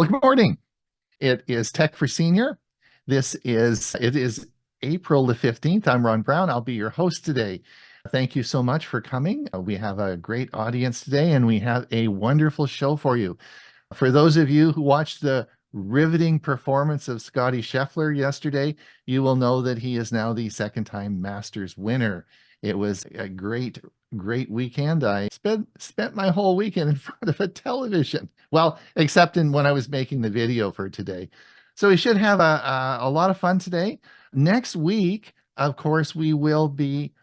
Good morning. It is Tech for Senior. It is April the 15th. I'm Ron Brown. I'll be your host today. Thank you so much for coming. We have a great audience today, and we have a wonderful show for you. For those of you who watched the riveting performance of Scottie Scheffler yesterday, you will know that he is now the second-time Masters winner. It was a great weekend. I spent my whole weekend in front of a television. Well, except when I was making the video for today. So we should have a lot of fun today. Next week, of course, it will be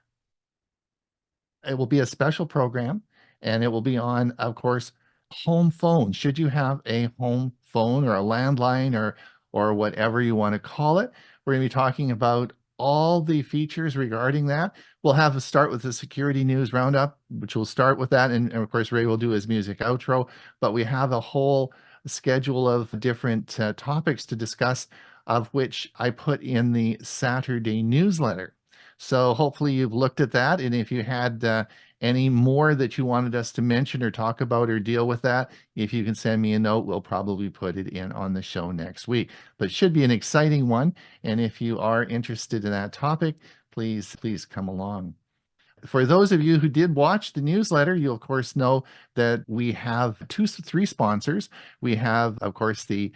a special program, and it will be on, of course, home phone. Should you have a home phone or a landline or whatever you want to call it, we're going to be talking about all the features regarding that. We'll have a start with the security news roundup, which will start with that. And of course, Ray will do his music outro, but we have a whole schedule of different topics to discuss, of which I put in the Saturday newsletter. So hopefully you've looked at that. And if you had any more that you wanted us to mention or talk about or deal with that, if you can send me a note, we'll probably put it in on the show next week. But it should be an exciting one. And if you are interested in that topic, please come along. For those of you who did watch the newsletter, you of course know that we have three sponsors. We have, of course, the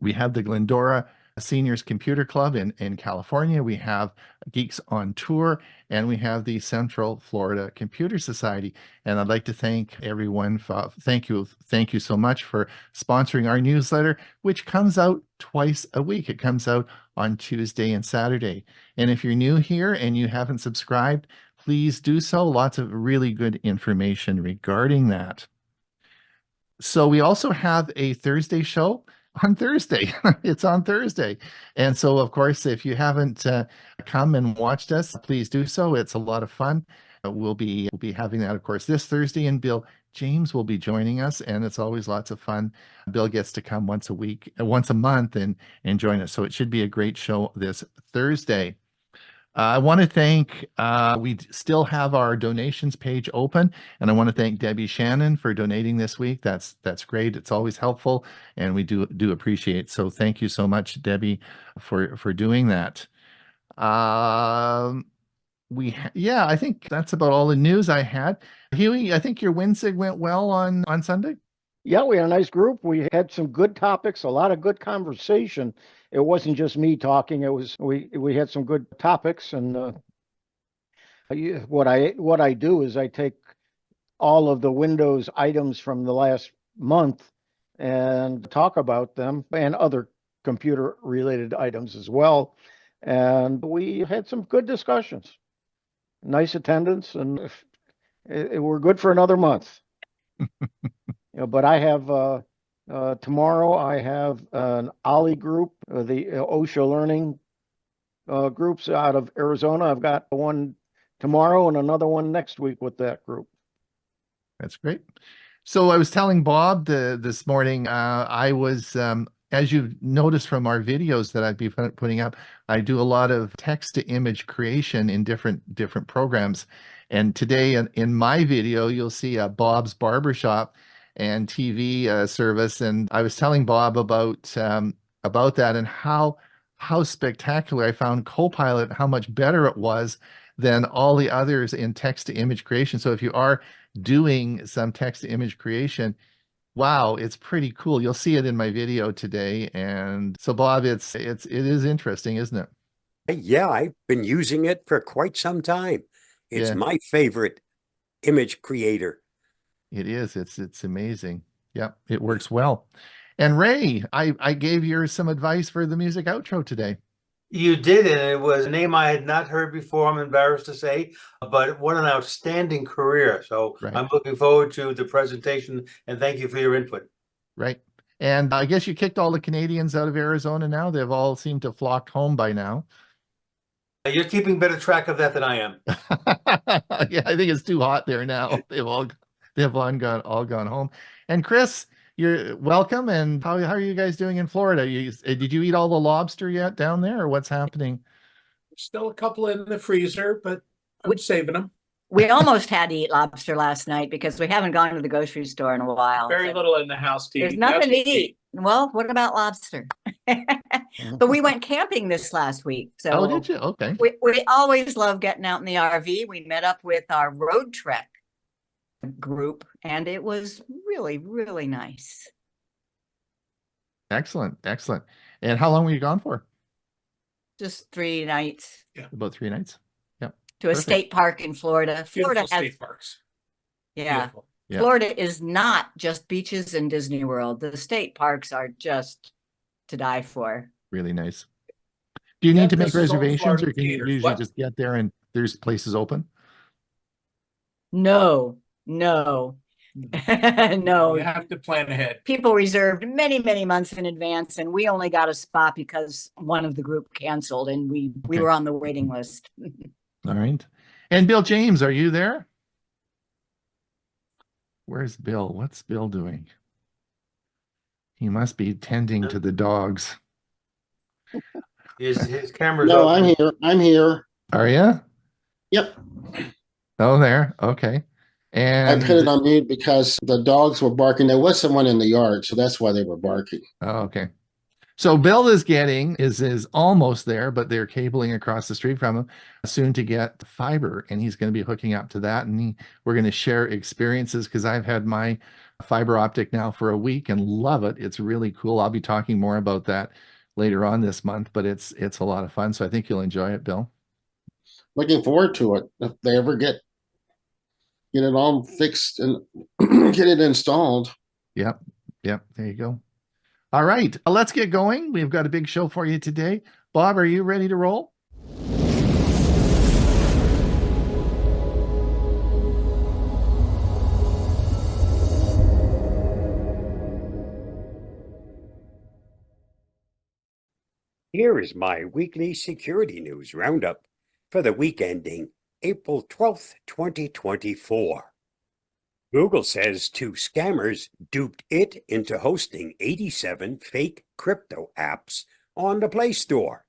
Glendora Seniors Computer Club in California. We have Geeks on Tour, and we have the Central Florida Computer Society. And I'd like to thank everyone. Thank you so much for sponsoring our newsletter, which comes out twice a week. It comes out on Tuesday and Saturday. And if you're new here and you haven't subscribed, please do so. Lots of really good information regarding that. So we also have a Thursday show on Thursday. It's on Thursday. And so, of course, if you haven't come and watched us, please do so. It's a lot of fun. We'll be having that, of course, this Thursday, and Bill James will be joining us, and it's always lots of fun. Bill gets to come once a month and join us. So it should be a great show this Thursday. I want to thank, we still have our donations page open, and I want to thank Debbie Shannon for donating this week. That's great. It's always helpful, and we do appreciate. So thank you so much, Debbie, for doing that. I think that's about all the news I had. Huey, I think your WinSig went well on Sunday. Yeah, we had a nice group. We had some good topics, a lot of good conversation. It wasn't just me talking. It was we had some good topics, and what I do is I take all of the Windows items from the last month and talk about them, and other computer related items as well. And we had some good discussions, nice attendance, and we're good for another month. But I have tomorrow I have an ℜ𝕠𝕠𝕟 group, the OSHA learning groups out of Arizona. I've got one tomorrow and another one next week with that group. That's great. So I was telling Bob this morning, I was, as you've noticed from our videos that I'd be putting up, I do a lot of text-to-image creation in different programs. And today in my video, you'll see Bob's Barbershop and TV service. And I was telling Bob about that and how spectacular I found Copilot, how much better it was than all the others in text-to-image creation. So if you are doing some text-to-image creation, wow, it's pretty cool. You'll see it in my video today. And so, Bob, it is interesting, isn't it? Yeah, I've been using it for quite some time. It's my favorite image creator. It is. It's amazing. Yep, it works well. And Ray, I gave you some advice for the music outro today. You did, and it was a name I had not heard before, I'm embarrassed to say, but what an outstanding career. So right. I'm looking forward to the presentation, and thank you for your input. Right. And I guess you kicked all the Canadians out of Arizona now. They've all seemed to flock home by now. You're keeping better track of that than I am. Yeah, I think it's too hot there now. They've all gone home. And Chris, you're welcome. And how are you guys doing in Florida? Did you eat all the lobster yet down there, or what's happening? Still a couple in the freezer, but I'm saving them. We almost had to eat lobster last night because we haven't gone to the grocery store in a while. Very little in the house to There's eat. nothing to Just eat. Well, what about lobster? But we went camping this last week. So Oh, did you? Okay. we always love getting out in the RV. We met up with our road trek group and it was really, really nice. Excellent. Excellent. And how long were you gone for? Just 3 nights About 3 nights. Yep. to a Perfect. state park in Florida. Florida beautiful has, state parks. yeah. Beautiful. Yeah. Florida is not just beaches and Disney World. The state parks are just to die for. Really nice. Do you Yeah, need to make this is all reservations Florida or can you theaters. usually What? just get there and there's places open? No. No. You have to plan ahead. People reserved many, many months in advance, and we only got a spot because one of the group canceled, and we Okay. were on the waiting list. All right. And Bill James, are you there? Where's Bill? What's Bill doing? He must be tending to the dogs. His camera's No, open. I'm here. I'm here. Are you? Yep. Oh, there. Okay. I And put it on mute because the dogs were barking. There was someone in the yard, so that's why they were barking. oh, okay. So Bill is almost there, but they're cabling across the street from him soon to get fiber, and he's going to be hooking up to that. And we're going to share experiences because I've had my fiber optic now for a week and love it. It's really cool. I'll be talking more about that later on this month, but it's a lot of fun. So I think you'll enjoy it, Bill. Looking forward to it. If they ever get it all fixed and get it installed. Yep. There you go. All right, let's get going. We've got a big show for you today. Bob, are you ready to roll? Here is my weekly security news roundup for the week ending April 12th, 2024. Google says 2 scammers duped it into hosting 87 fake crypto apps on the Play Store.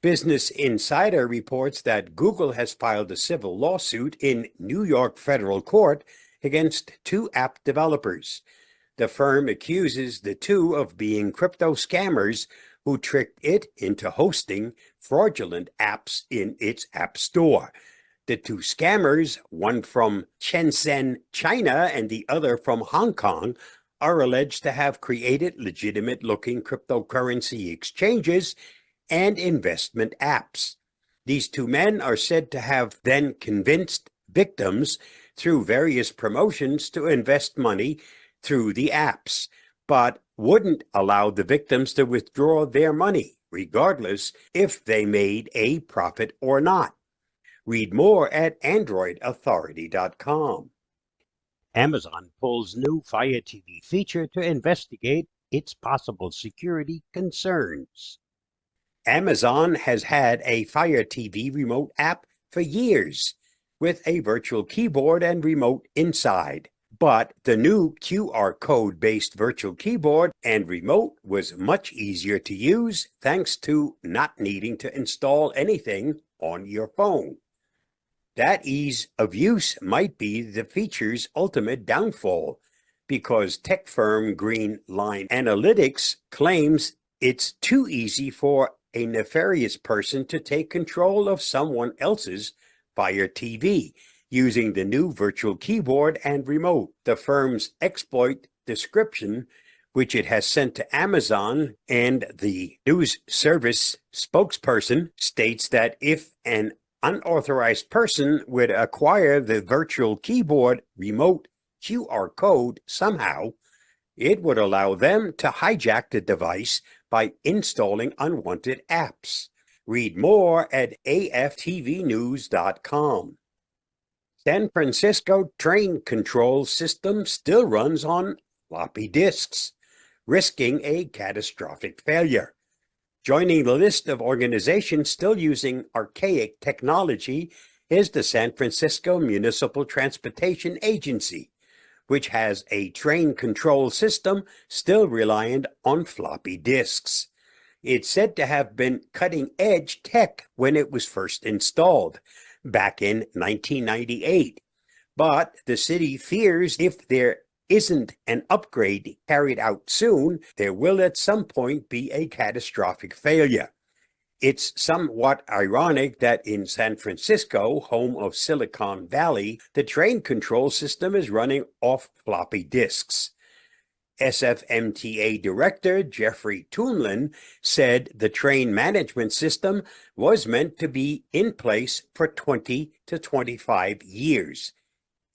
Business Insider reports that Google has filed a civil lawsuit in New York federal court against 2 app developers. The firm accuses the 2 of being crypto scammers who tricked it into hosting fraudulent apps in its app store. The 2 scammers, one from Shenzhen, China, and the other from Hong Kong, are alleged to have created legitimate-looking cryptocurrency exchanges and investment apps. These 2 men are said to have then convinced victims through various promotions to invest money through the apps, but wouldn't allow the victims to withdraw their money, regardless if they made a profit or not. Read more at AndroidAuthority.com. Amazon pulls new Fire TV feature to investigate its possible security concerns. Amazon has had a Fire TV remote app for years, with a virtual keyboard and remote inside. But the new QR code-based virtual keyboard and remote was much easier to use thanks to not needing to install anything on your phone. That ease of use might be the feature's ultimate downfall, because tech firm Green Line Analytics claims it's too easy for a nefarious person to take control of someone else's Fire TV using the new virtual keyboard and remote. The firm's exploit description, which it has sent to Amazon, and the news service spokesperson states that if an unauthorized person would acquire the virtual keyboard remote QR code somehow, it would allow them to hijack the device by installing unwanted apps. Read more at AFTVnews.com. San Francisco train control system still runs on floppy disks, risking a catastrophic failure. Joining the list of organizations still using archaic technology is the San Francisco Municipal Transportation Agency, which has a train control system still reliant on floppy disks. It's said to have been cutting-edge tech when it was first installed, back in 1998. But the city fears if there isn't an upgrade carried out soon, there will at some point be a catastrophic failure. It's somewhat ironic that in San Francisco, home of Silicon Valley, the train control system is running off floppy disks. SFMTA Director Jeffrey Toonlin said the train management system was meant to be in place for 20 to 25 years.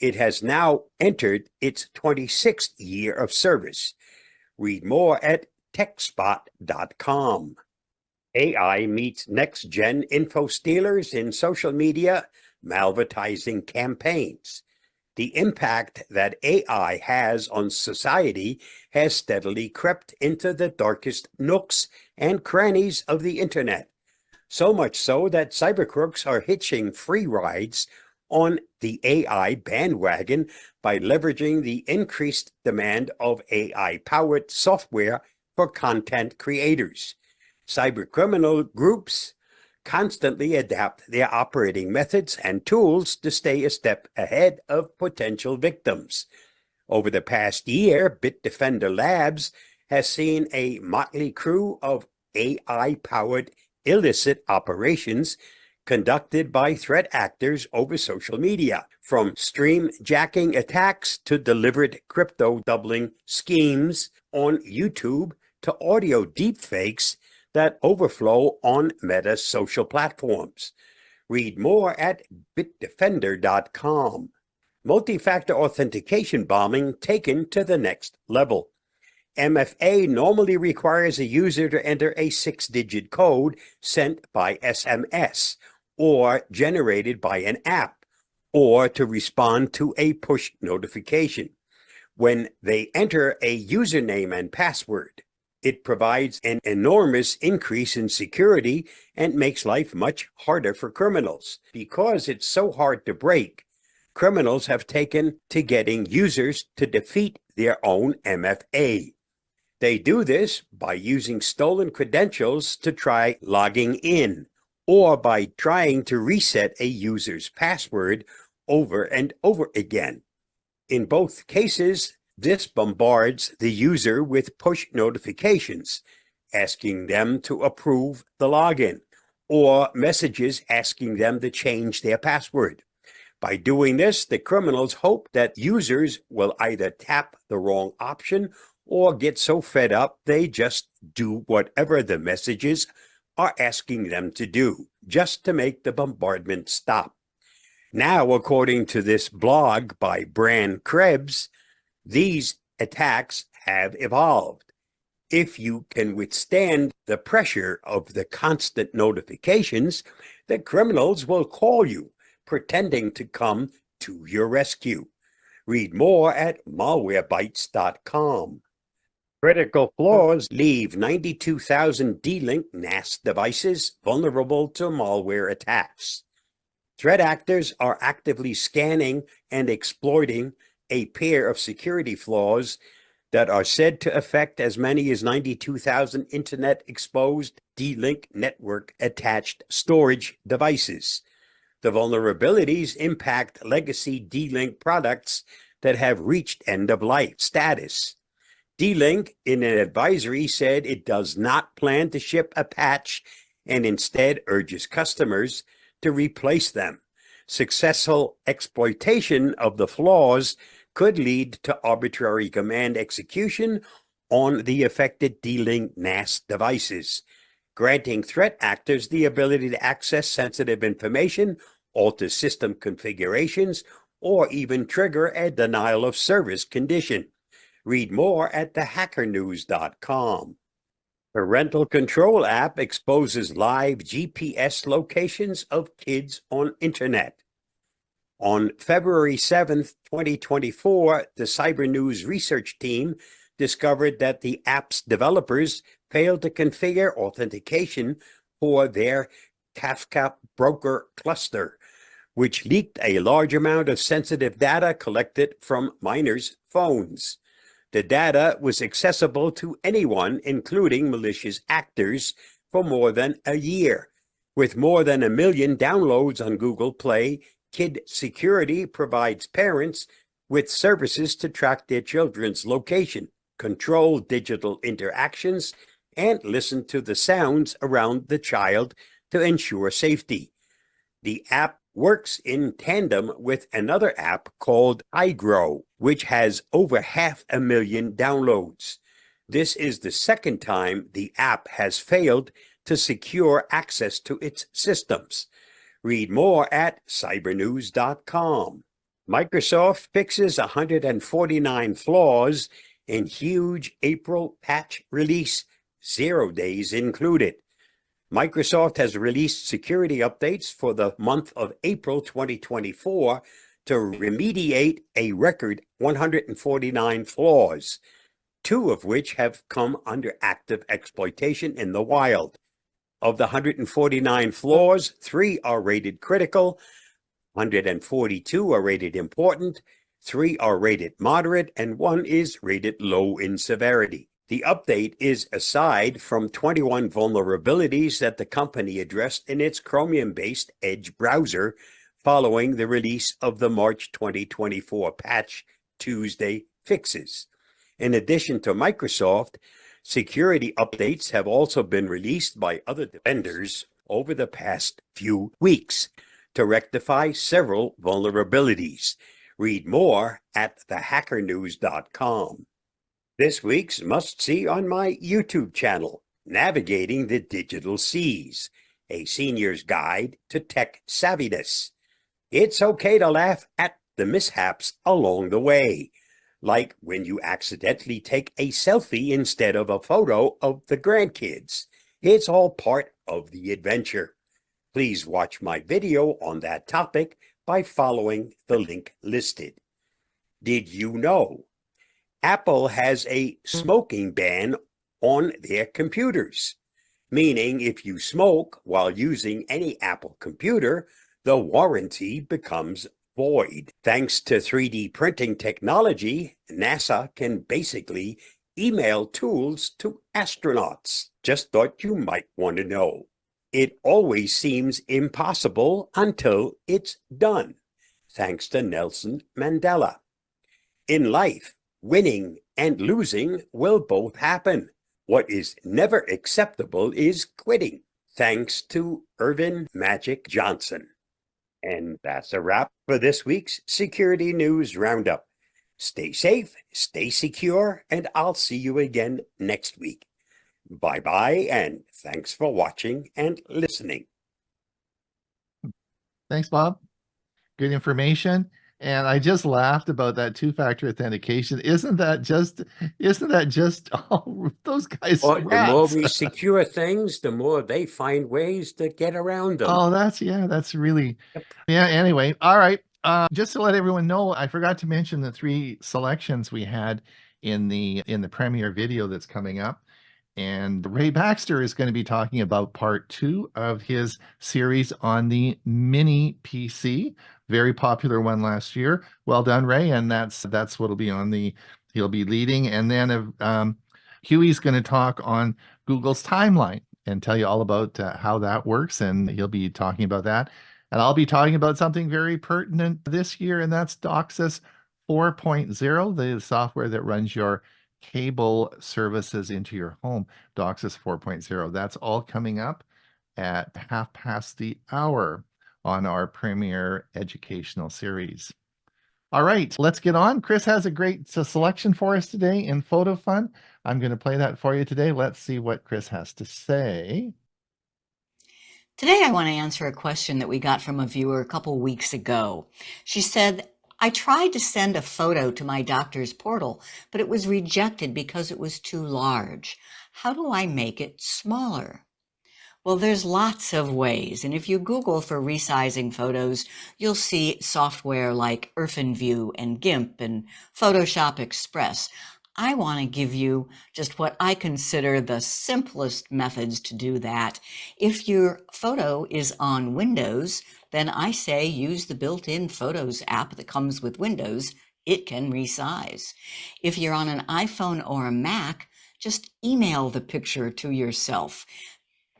It has now entered its 26th year of service. Read more at techspot.com. AI meets next-gen info stealers in social media malvertising campaigns. The impact that AI has on society has steadily crept into the darkest nooks and crannies of the internet. So much so that cybercrooks are hitching free rides on the AI bandwagon by leveraging the increased demand of AI-powered software for content creators. Cybercriminal groups constantly adapt their operating methods and tools to stay a step ahead of potential victims. Over the past year, Bitdefender Labs has seen a motley crew of AI-powered illicit operations conducted by threat actors over social media, from stream jacking attacks to deliberate crypto doubling schemes on YouTube to audio deepfakes that overflow on Meta social platforms. Read more at bitdefender.com. Multi-factor authentication bombing taken to the next level. MFA normally requires a user to enter a 6-digit code sent by SMS or generated by an app, or to respond to a push notification. When they enter a username and password, it provides an enormous increase in security and makes life much harder for criminals. Because it's so hard to break, criminals have taken to getting users to defeat their own MFA. They do this by using stolen credentials to try logging in, or by trying to reset a user's password over and over again. In both cases, this bombards the user with push notifications, asking them to approve the login, or messages asking them to change their password. By doing this, the criminals hope that users will either tap the wrong option or get so fed up they just do whatever the messages are asking them to do, just to make the bombardment stop. Now, according to this blog by Bran Krebs, these attacks have evolved. If you can withstand the pressure of the constant notifications, the criminals will call you, pretending to come to your rescue. Read more at malwarebytes.com. Critical flaws leave 92,000 D-Link NAS devices vulnerable to malware attacks. Threat actors are actively scanning and exploiting a pair of security flaws that are said to affect as many as 92,000 internet-exposed D-Link network-attached storage devices. The vulnerabilities impact legacy D-Link products that have reached end-of-life status. D-Link, in an advisory, said it does not plan to ship a patch and instead urges customers to replace them. Successful exploitation of the flaws could lead to arbitrary command execution on the affected D-Link NAS devices, granting threat actors the ability to access sensitive information, alter system configurations, or even trigger a denial of service condition. Read more at thehackernews.com. Parental control app exposes live GPS locations of kids on internet. On February 7th, 2024, the Cyber News research team discovered that the app's developers failed to configure authentication for their Kafka broker cluster, which leaked a large amount of sensitive data collected from minors' phones. The data was accessible to anyone, including malicious actors, for more than a year, With more than 1 million downloads on Google Play, Kid Security provides parents with services to track their children's location, control digital interactions, and listen to the sounds around the child to ensure safety. The app works in tandem with another app called iGrow, which has over 500,000 downloads. This is the second time the app has failed to secure access to its systems. Read more at cybernews.com. Microsoft fixes 149 flaws in huge April patch release, 0 days included. Microsoft has released security updates for the month of April 2024 to remediate a record 149 flaws, 2 of which have come under active exploitation in the wild. Of the 149 flaws, 3 are rated critical, 142 are rated important, 3 are rated moderate, and 1 is rated low in severity. The update is aside from 21 vulnerabilities that the company addressed in its Chromium-based Edge browser following the release of the March 2024 patch Tuesday fixes. In addition to Microsoft, security updates have also been released by other vendors over the past few weeks to rectify several vulnerabilities. Read more at thehackernews.com. This week's must-see on my YouTube channel, Navigating the Digital Seas, a senior's guide to tech savviness. It's okay to laugh at the mishaps along the way, like when you accidentally take a selfie instead of a photo of the grandkids. It's all part of the adventure. Please watch my video on that topic by following the link listed. Did you know Apple has a smoking ban on their computers? Meaning if you smoke while using any Apple computer, the warranty becomes void. Thanks to 3D printing technology, NASA can basically email tools to astronauts. Just thought you might want to know. It always seems impossible until it's done. Thanks to Nelson Mandela. In life, winning and losing will both happen. What is never acceptable is quitting. Thanks to Irvin Magic Johnson. And that's a wrap for this week's Security News Roundup. Stay safe, stay secure, and I'll see you again next week. Bye-bye, and thanks for watching and listening. Thanks, Bob. Good information. And I just laughed about that two-factor authentication. Isn't that just oh, those guys? Well, the more we secure things, the more they find ways to get around them. Oh, that's really, yeah. Anyway, all right. Just to let everyone know, I forgot to mention the 3 selections we had in the premiere video that's coming up. And Ray Baxter is going to be talking about part 2 of his series on the mini PC. Very popular one last year. Well done, Ray. And that's what'll be on he'll be leading. And then Huey's going to talk on Google's timeline and tell you all about how that works. And he'll be talking about that. And I'll be talking about something very pertinent this year, and that's DOCSIS 4.0, the software that runs your cable services into your home. DOCSIS 4.0. That's all coming up at 1:30 on our premiere educational series. All right, let's get on. Chris has a great selection for us today in Photo Fun. I'm going to play that for you today. Let's see what Chris has to say. Today, I want to answer a question that we got from a viewer a couple weeks ago. She said, I tried to send a photo to my doctor's portal, but it was rejected because it was too large. How do I make it smaller? Well, there's lots of ways, and if you Google for resizing photos, you'll see software like OrphanView and GIMP and Photoshop Express. I want to give you just what I consider the simplest methods to do that. If your photo is on Windows, then I say use the built-in Photos app that comes with Windows. It can resize. If you're on an iPhone or a Mac, just email the picture to yourself.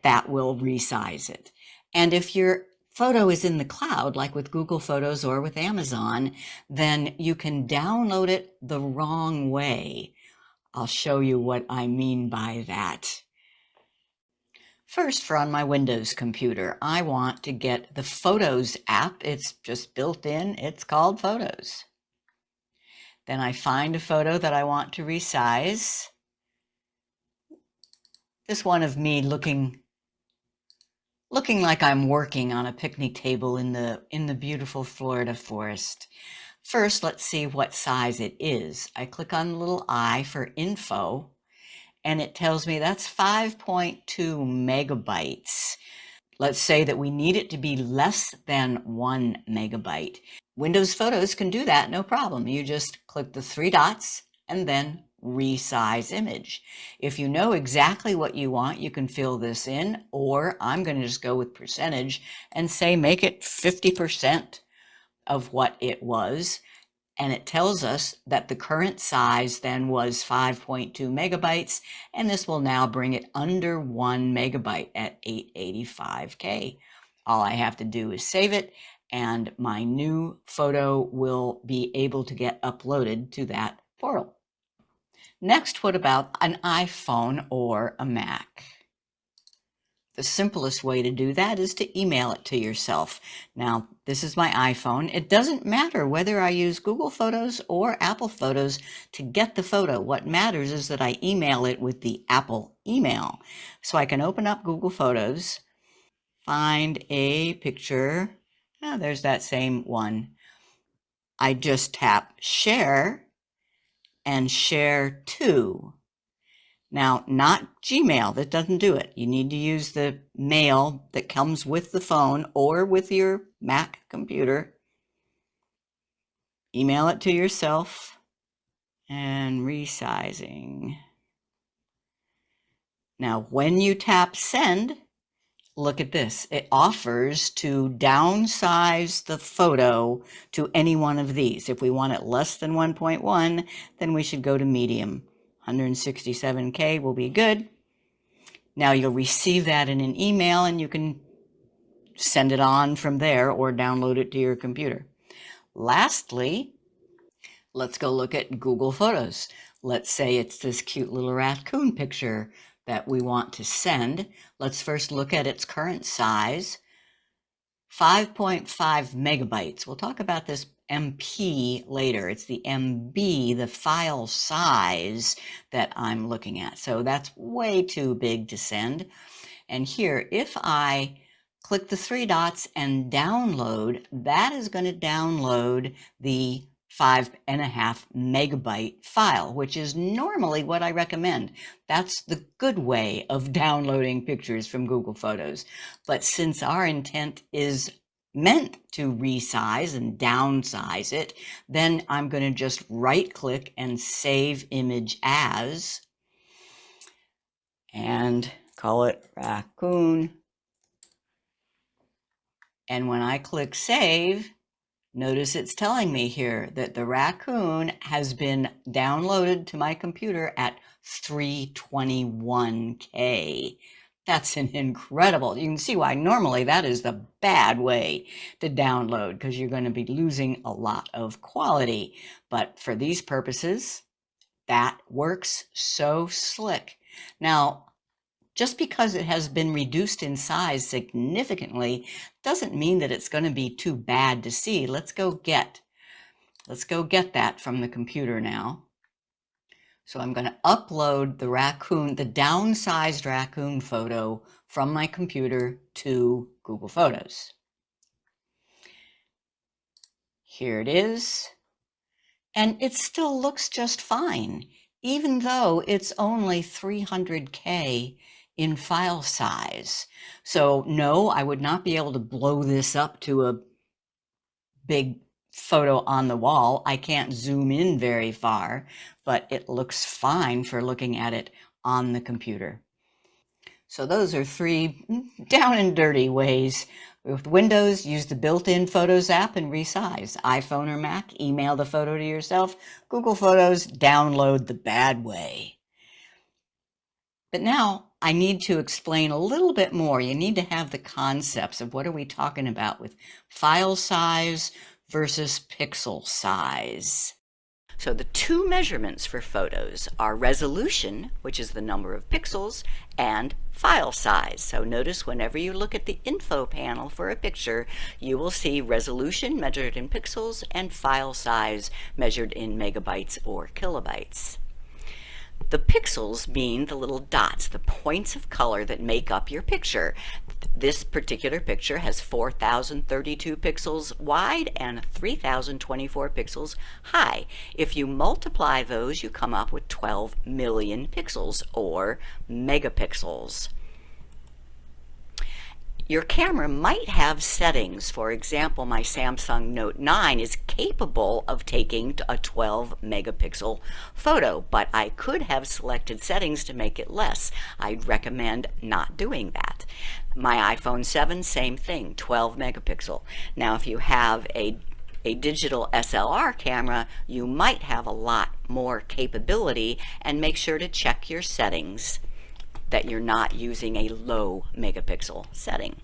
That will resize it. And if your photo is in the cloud, like with Google Photos or with Amazon, then you can download it the wrong way. I'll show you what I mean by that. First, for on my Windows computer, I want to get the Photos app. It's just built in. It's called Photos. Then I find a photo that I want to resize. This one of me looking like I'm working on a picnic table in the beautiful Florida forest. First, let's see what size it is. I click on the little I for info, and it tells me that's 5.2 megabytes. Let's say that we need it to be less than 1 megabyte. Windows Photos can do that, no problem. You just click the 3 dots and then resize image. If you know exactly what you want, you can fill this in, or I'm going to just go with percentage and say make it 50% of what it was. And it tells us that the current size then was 5.2 megabytes, and this will now bring it under 1 megabyte at 885K. All I have to do is save it, and my new photo will be able to get uploaded to that portal. Next, what about an iPhone or a Mac? The simplest way to do that is to email it to yourself. Now, this is my iPhone. It doesn't matter whether I use Google Photos or Apple Photos to get the photo. What matters is that I email it with the Apple email. So I can open up Google Photos, find a picture. Oh, there's that same one. I just tap Share and Share to. Now, not Gmail, that doesn't do it. You need to use the mail that comes with the phone or with your Mac computer. Email it to yourself and resizing. Now, when you tap send, look at this. It offers to downsize the photo to any one of these. If we want it less than 1.1, then we should go to medium. 167K will be good. Now you'll receive that in an email and you can send it on from there or download it to your computer. Lastly, let's go look at Google Photos. Let's say it's this cute little raccoon picture that we want to send. Let's first look at its current size, 5.5 megabytes. We'll talk about this MP later. It's the MB, the file size that I'm looking at. So that's way too big to send. And here, if I click the 3 dots and download, that is going to download the 5.5 megabyte file, which is normally what I recommend. That's the good way of downloading pictures from Google Photos. But since our intent is meant to resize and downsize it, then I'm going to just right click and save image as, and call it raccoon. And when I click save, notice it's telling me here that the raccoon has been downloaded to my computer at 321K. That's an incredible. You can see why normally that is the bad way to download, because you're going to be losing a lot of quality. But for these purposes, that works so slick. Now, just because it has been reduced in size significantly doesn't mean that it's going to be too bad to see. Let's go get that from the computer now. So I'm going to upload the raccoon, the downsized raccoon photo from my computer to Google Photos. Here it is. And it still looks just fine, even though it's only 300K in file size. So no, I would not be able to blow this up to a big photo on the wall. I can't zoom in very far, but it looks fine for looking at it on the computer. So those are 3 down and dirty ways. With Windows, use the built-in Photos app and resize. iPhone or Mac, email the photo to yourself. Google Photos, download the bad way. But now I need to explain a little bit more. You need to have the concepts of what are we talking about with file size versus pixel size. So the two measurements for photos are resolution, which is the number of pixels, and file size. So notice whenever you look at the info panel for a picture, you will see resolution measured in pixels and file size measured in megabytes or kilobytes. The pixels mean the little dots, the points of color that make up your picture. This particular picture has 4,032 pixels wide and 3,024 pixels high. If you multiply those, you come up with 12 million pixels, or megapixels. Your camera might have settings. For example, my Samsung Note 9 is capable of taking a 12 megapixel photo, but I could have selected settings to make it less. I'd recommend not doing that. My iPhone 7, same thing, 12 megapixel. Now, if you have a digital SLR camera, you might have a lot more capability, and make sure to check your settings that you're not using a low megapixel setting.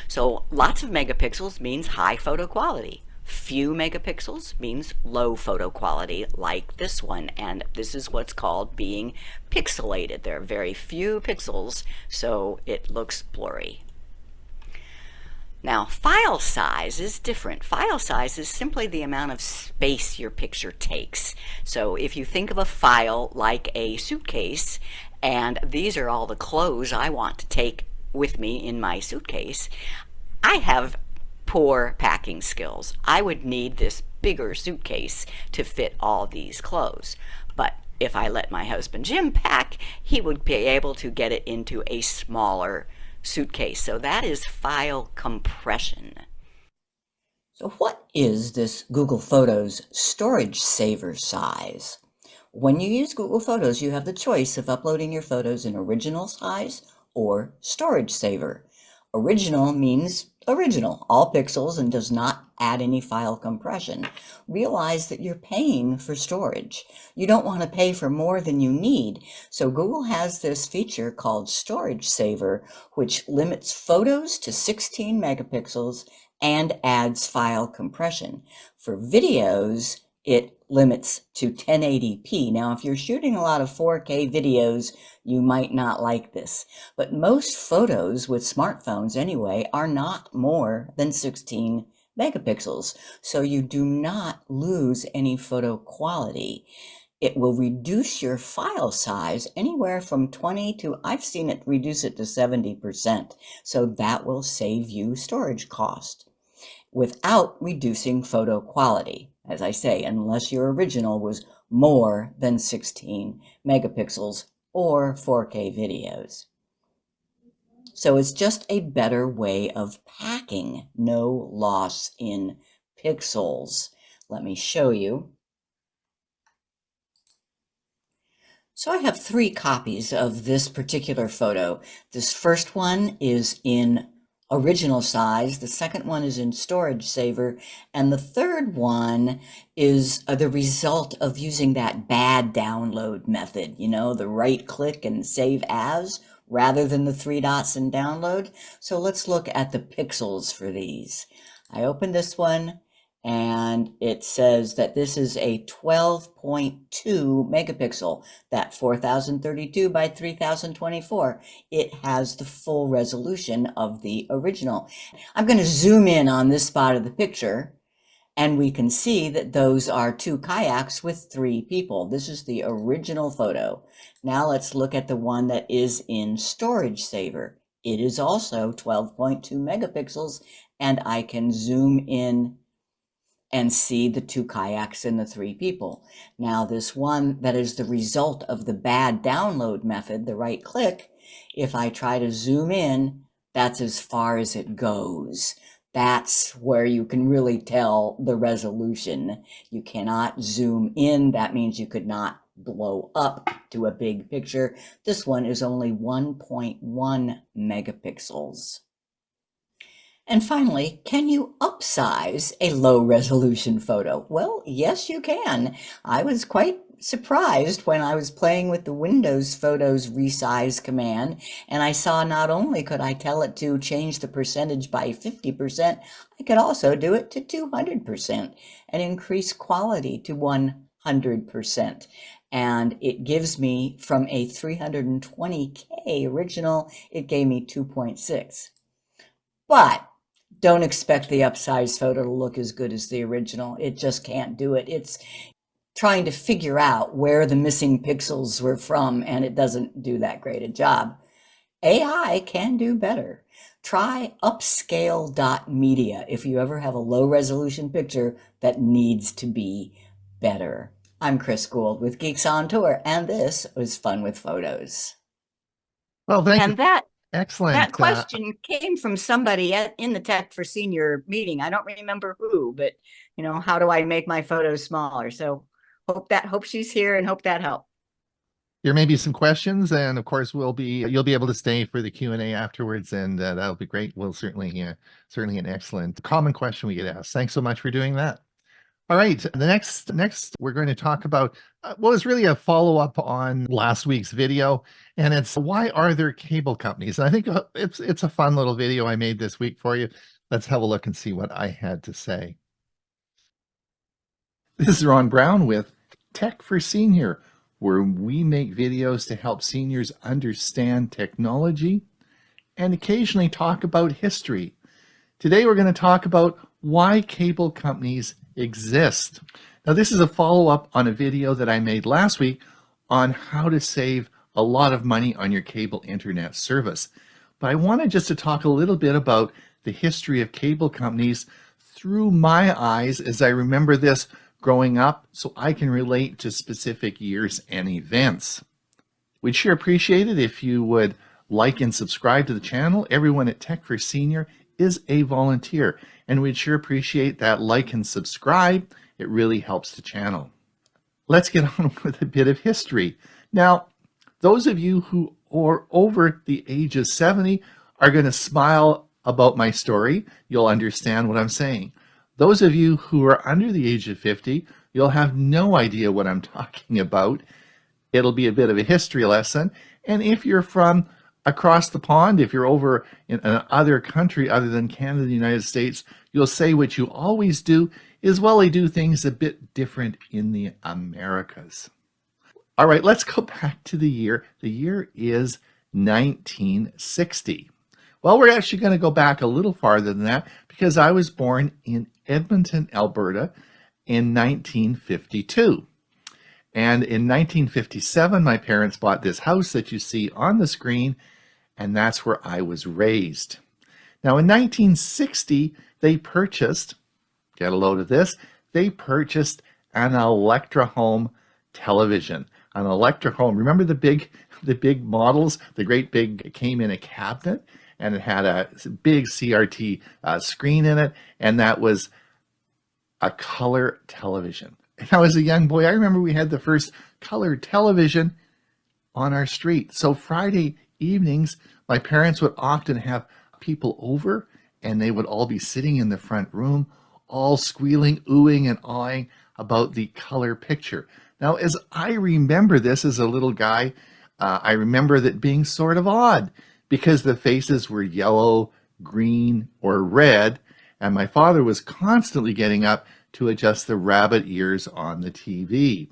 So lots of megapixels means high photo quality. Few megapixels means low photo quality, like this one, and this is what's called being pixelated. There are very few pixels, so it looks blurry. Now, file size is different. File size is simply the amount of space your picture takes. So if you think of a file like a suitcase, and these are all the clothes I want to take with me in my suitcase, I have poor packing skills. I would need this bigger suitcase to fit all these clothes. But if I let my husband Jim pack, he would be able to get it into a smaller suitcase. So that is file compression. So what is this Google Photos storage saver size? When you use Google Photos, you have the choice of uploading your photos in original size or storage saver. Original means original, all pixels, and does not add any file compression. Realize that you're paying for storage. You don't want to pay for more than you need. So Google has this feature called Storage Saver, which limits photos to 16 megapixels and adds file compression. For videos, it limits to 1080p. Now, if you're shooting a lot of 4K videos, you might not like this. But most photos with smartphones anyway are not more than 16 megapixels. So you do not lose any photo quality. It will reduce your file size anywhere from 20 to, I've seen it reduce it to 70%. So that will save you storage cost without reducing photo quality. As I say, unless your original was more than 16 megapixels or 4K videos. So it's just a better way of packing, no loss in pixels. Let me show you. So I have 3 copies of this particular photo. This first one is in original size, the second one is in storage saver, and the third one is the result of using that bad download method, you know, the right click and save as rather than the 3 dots and download. So let's look at the pixels for these. I open this one and it says that this is a 12.2 megapixel, that 4032 by 3024. It has the full resolution of the original. I'm going to zoom in on this spot of the picture, and we can see that those are 2 kayaks with 3 people. This is the original photo. Now let's look at the one that is in storage saver. It is also 12.2 megapixels, and I can zoom in and see the 2 kayaks and the 3 people. Now this one that is the result of the bad download method, the right click, if I try to zoom in, that's as far as it goes. That's where you can really tell the resolution. You cannot zoom in. That means you could not blow up to a big picture. This one is only 1.1 megapixels. And finally, can you upsize a low resolution photo? Well, yes, you can. I was quite surprised when I was playing with the Windows Photos Resize command, and I saw not only could I tell it to change the percentage by 50%, I could also do it to 200% and increase quality to 100%. And it gives me, from a 320K original, it gave me 2.6. But don't expect the upsized photo to look as good as the original. It just can't do it. It's trying to figure out where the missing pixels were from, and it doesn't do that great a job. AI can do better. Try upscale.media if you ever have a low resolution picture that needs to be better. I'm Chris Gould with Geeks on Tour, and this was Fun with Photos. Well, thank you. And that Excellent. question came from somebody in the Tech for Senior meeting. I don't remember who, but how do I make my photos smaller? So hope she's here and hope that helped. There may be some questions, and of course you'll be able to stay for the Q&A afterwards, and that'll be great. We'll certainly an excellent common question we get asked. Thanks so much for doing that. All right, the next we're going to talk about what was really a follow-up on last week's video, and it's why are there cable companies? And I think it's a fun little video I made this week for you. Let's have a look and see what I had to say. This is Ron Brown with Tech for Senior, where we make videos to help seniors understand technology and occasionally talk about history. Today we're going to talk about why cable companies exist. Now, this is a follow-up on a video that I made last week on how to save a lot of money on your cable internet service. But I wanted just to talk a little bit about the history of cable companies through my eyes as I remember this growing up, so I can relate to specific years and events. We'd sure appreciate it if you would like and subscribe to the channel. Everyone at Tech for Senior is a volunteer, and we'd sure appreciate that like and subscribe. It really helps the channel. Let's get on with a bit of history. Now, those of you who are over the age of 70 are going to smile about my story. You'll understand what I'm saying. Those of you who are under the age of 50, you'll have no idea what I'm talking about. It'll be a bit of a history lesson. And if you're from across the pond, if you're over in another country other than Canada, the United States, you'll say what you always do is, well, they do things a bit different in the Americas. All right, let's go back to the year. The year is 1960. Well, we're actually going to go back a little farther than that because I was born in Edmonton, Alberta in 1952. And in 1957, my parents bought this house that you see on the screen, and that's where I was raised. Now, in 1960, they purchased, get a load of this, they purchased an Electrohome television. An Electrohome, remember the big models, the great big, came in a cabinet, and it had a big CRT screen in it, and that was a color television. And I was a young boy. I remember we had the first color television on our street. So Friday evenings, my parents would often have people over, and they would all be sitting in the front room, all squealing, oohing, and awing about the color picture. Now, as I remember this as a little guy, I remember that being sort of odd because the faces were yellow, green, or red, and my father was constantly getting up to adjust the rabbit ears on the TV.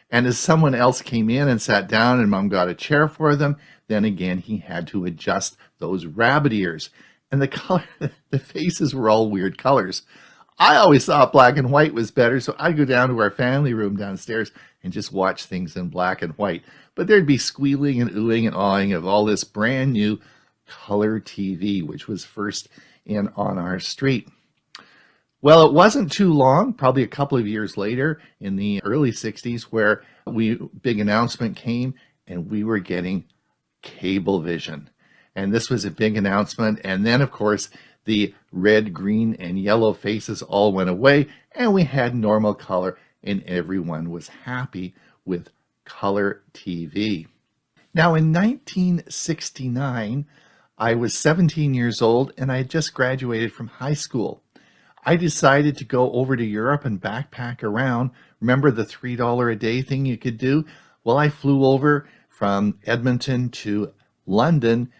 And as someone else came in and sat down and Mom got a chair for them, then again he had to adjust those rabbit ears. And the faces were all weird colors. I always thought black and white was better, so I'd go down to our family room downstairs and just watch things in black and white. But there'd be squealing and oohing and awing of all this brand new color TV, which was first in on our street. Well, it wasn't too long, probably a couple of years later in the early 60s, where big announcement came and we were getting Cablevision. And this was a big announcement. And then, of course, the red, green, and yellow faces all went away, and we had normal color, and everyone was happy with color TV. Now, in 1969, I was 17 years old, and I had just graduated from high school. I decided to go over to Europe and backpack around Remember the $3 a day thing you could do? Well, I flew over from Edmonton to London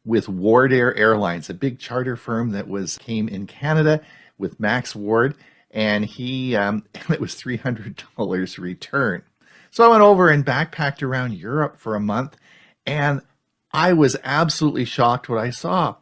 with Ward Air Airlines, a big charter firm that came in Canada with Max Ward, and it was $300 return. So I went over and backpacked around Europe for a month, and I was absolutely shocked what I saw.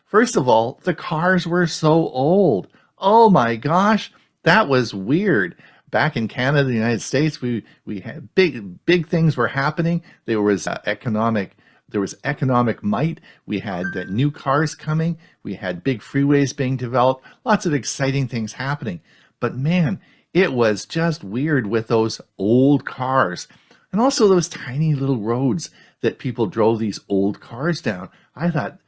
First of all, the cars were so old. Oh my gosh, that was weird. Back in Canada, the United States, we had big things were happening. There was economic might. We had new cars coming. We had big freeways being developed. Lots of exciting things happening. But man, it was just weird with those old cars. And also those tiny little roads that people drove these old cars down. I thought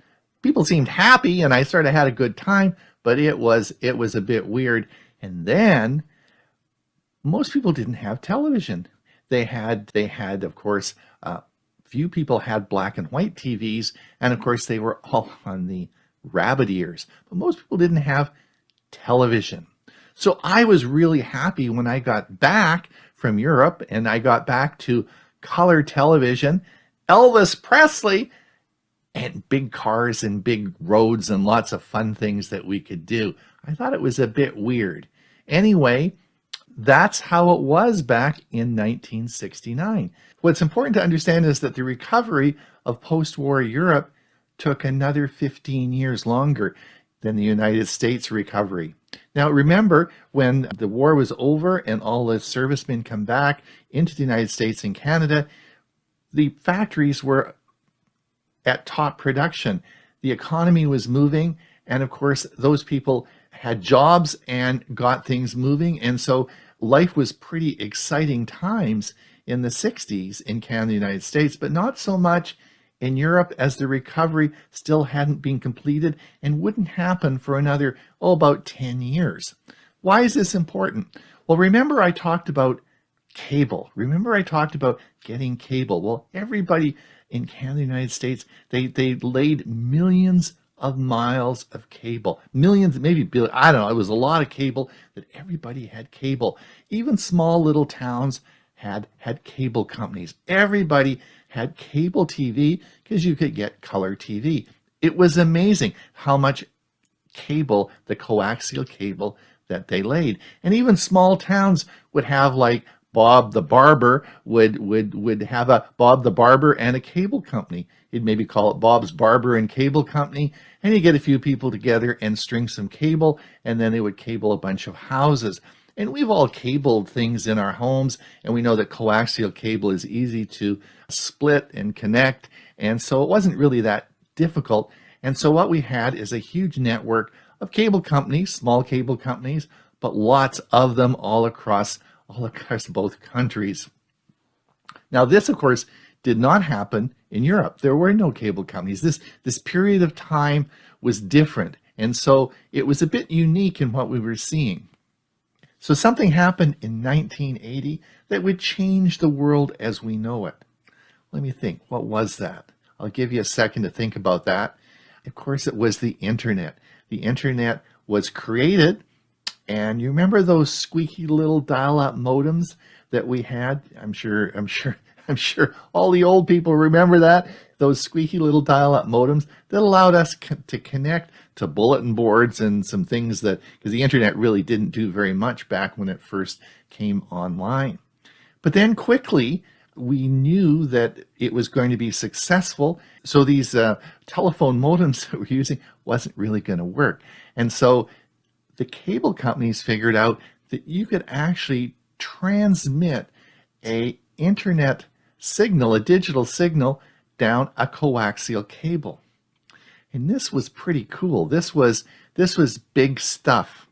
people seemed happy and I sort of had a good time, but it was a bit weird. And then most people didn't have television. They had, of course, few people had black and white TVs, and of course they were all on the rabbit ears. But most people didn't have television. So I was really happy when I got back from Europe and I got back to color television, Elvis Presley, and big cars and big roads and lots of fun things that we could do. I thought it was a bit weird. Anyway, that's how it was back in 1969. What's important to understand is that the recovery of post-war Europe took another 15 years longer than the United States recovery. Now remember, when the war was over and all the servicemen come back into the United States and Canada, the factories were at top production. The economy was moving, and of course those people had jobs and got things moving, and so life was pretty exciting times in the 60s in Canada and the United States, but not so much in Europe, as the recovery still hadn't been completed and wouldn't happen for another, about 10 years. Why is this important? Well, remember I talked about cable. Remember I talked about getting cable. Well, everybody in Canada and the United States, they laid millions of miles of cable. Millions, maybe billions, I don't know. It was a lot of cable that everybody had cable. Even small little towns had cable companies. Everybody had cable TV because you could get color TV. It was amazing how much cable, the coaxial cable, that they laid. And even small towns would have, like, Bob the Barber would have a Bob the Barber and a cable company. He'd maybe call it Bob's Barber and Cable Company, and he'd get a few people together and string some cable, and then they would cable a bunch of houses. And we've all cabled things in our homes, and we know that coaxial cable is easy to split and connect, and so it wasn't really that difficult. And so what we had is a huge network of cable companies, small cable companies, but lots of them all across both countries. Now this, of course, did not happen in Europe. There were no cable companies. This period of time was different, and so it was a bit unique in what we were seeing. So something happened in 1980 that would change the world as we know it. Let me think, what was that? I'll give you a second to think about that. Of course, it was the internet. The internet was created, and you remember those squeaky little dial-up modems that we had? I'm sure all the old people remember that. Those squeaky little dial-up modems that allowed us to connect to bulletin boards and some things that, because the internet really didn't do very much back when it first came online. But then quickly, we knew that it was going to be successful. So these telephone modems that we're using wasn't really going to work. And so the cable companies figured out that you could actually transmit a internet signal, a digital signal, down a coaxial cable. And this was pretty cool. This was big stuff.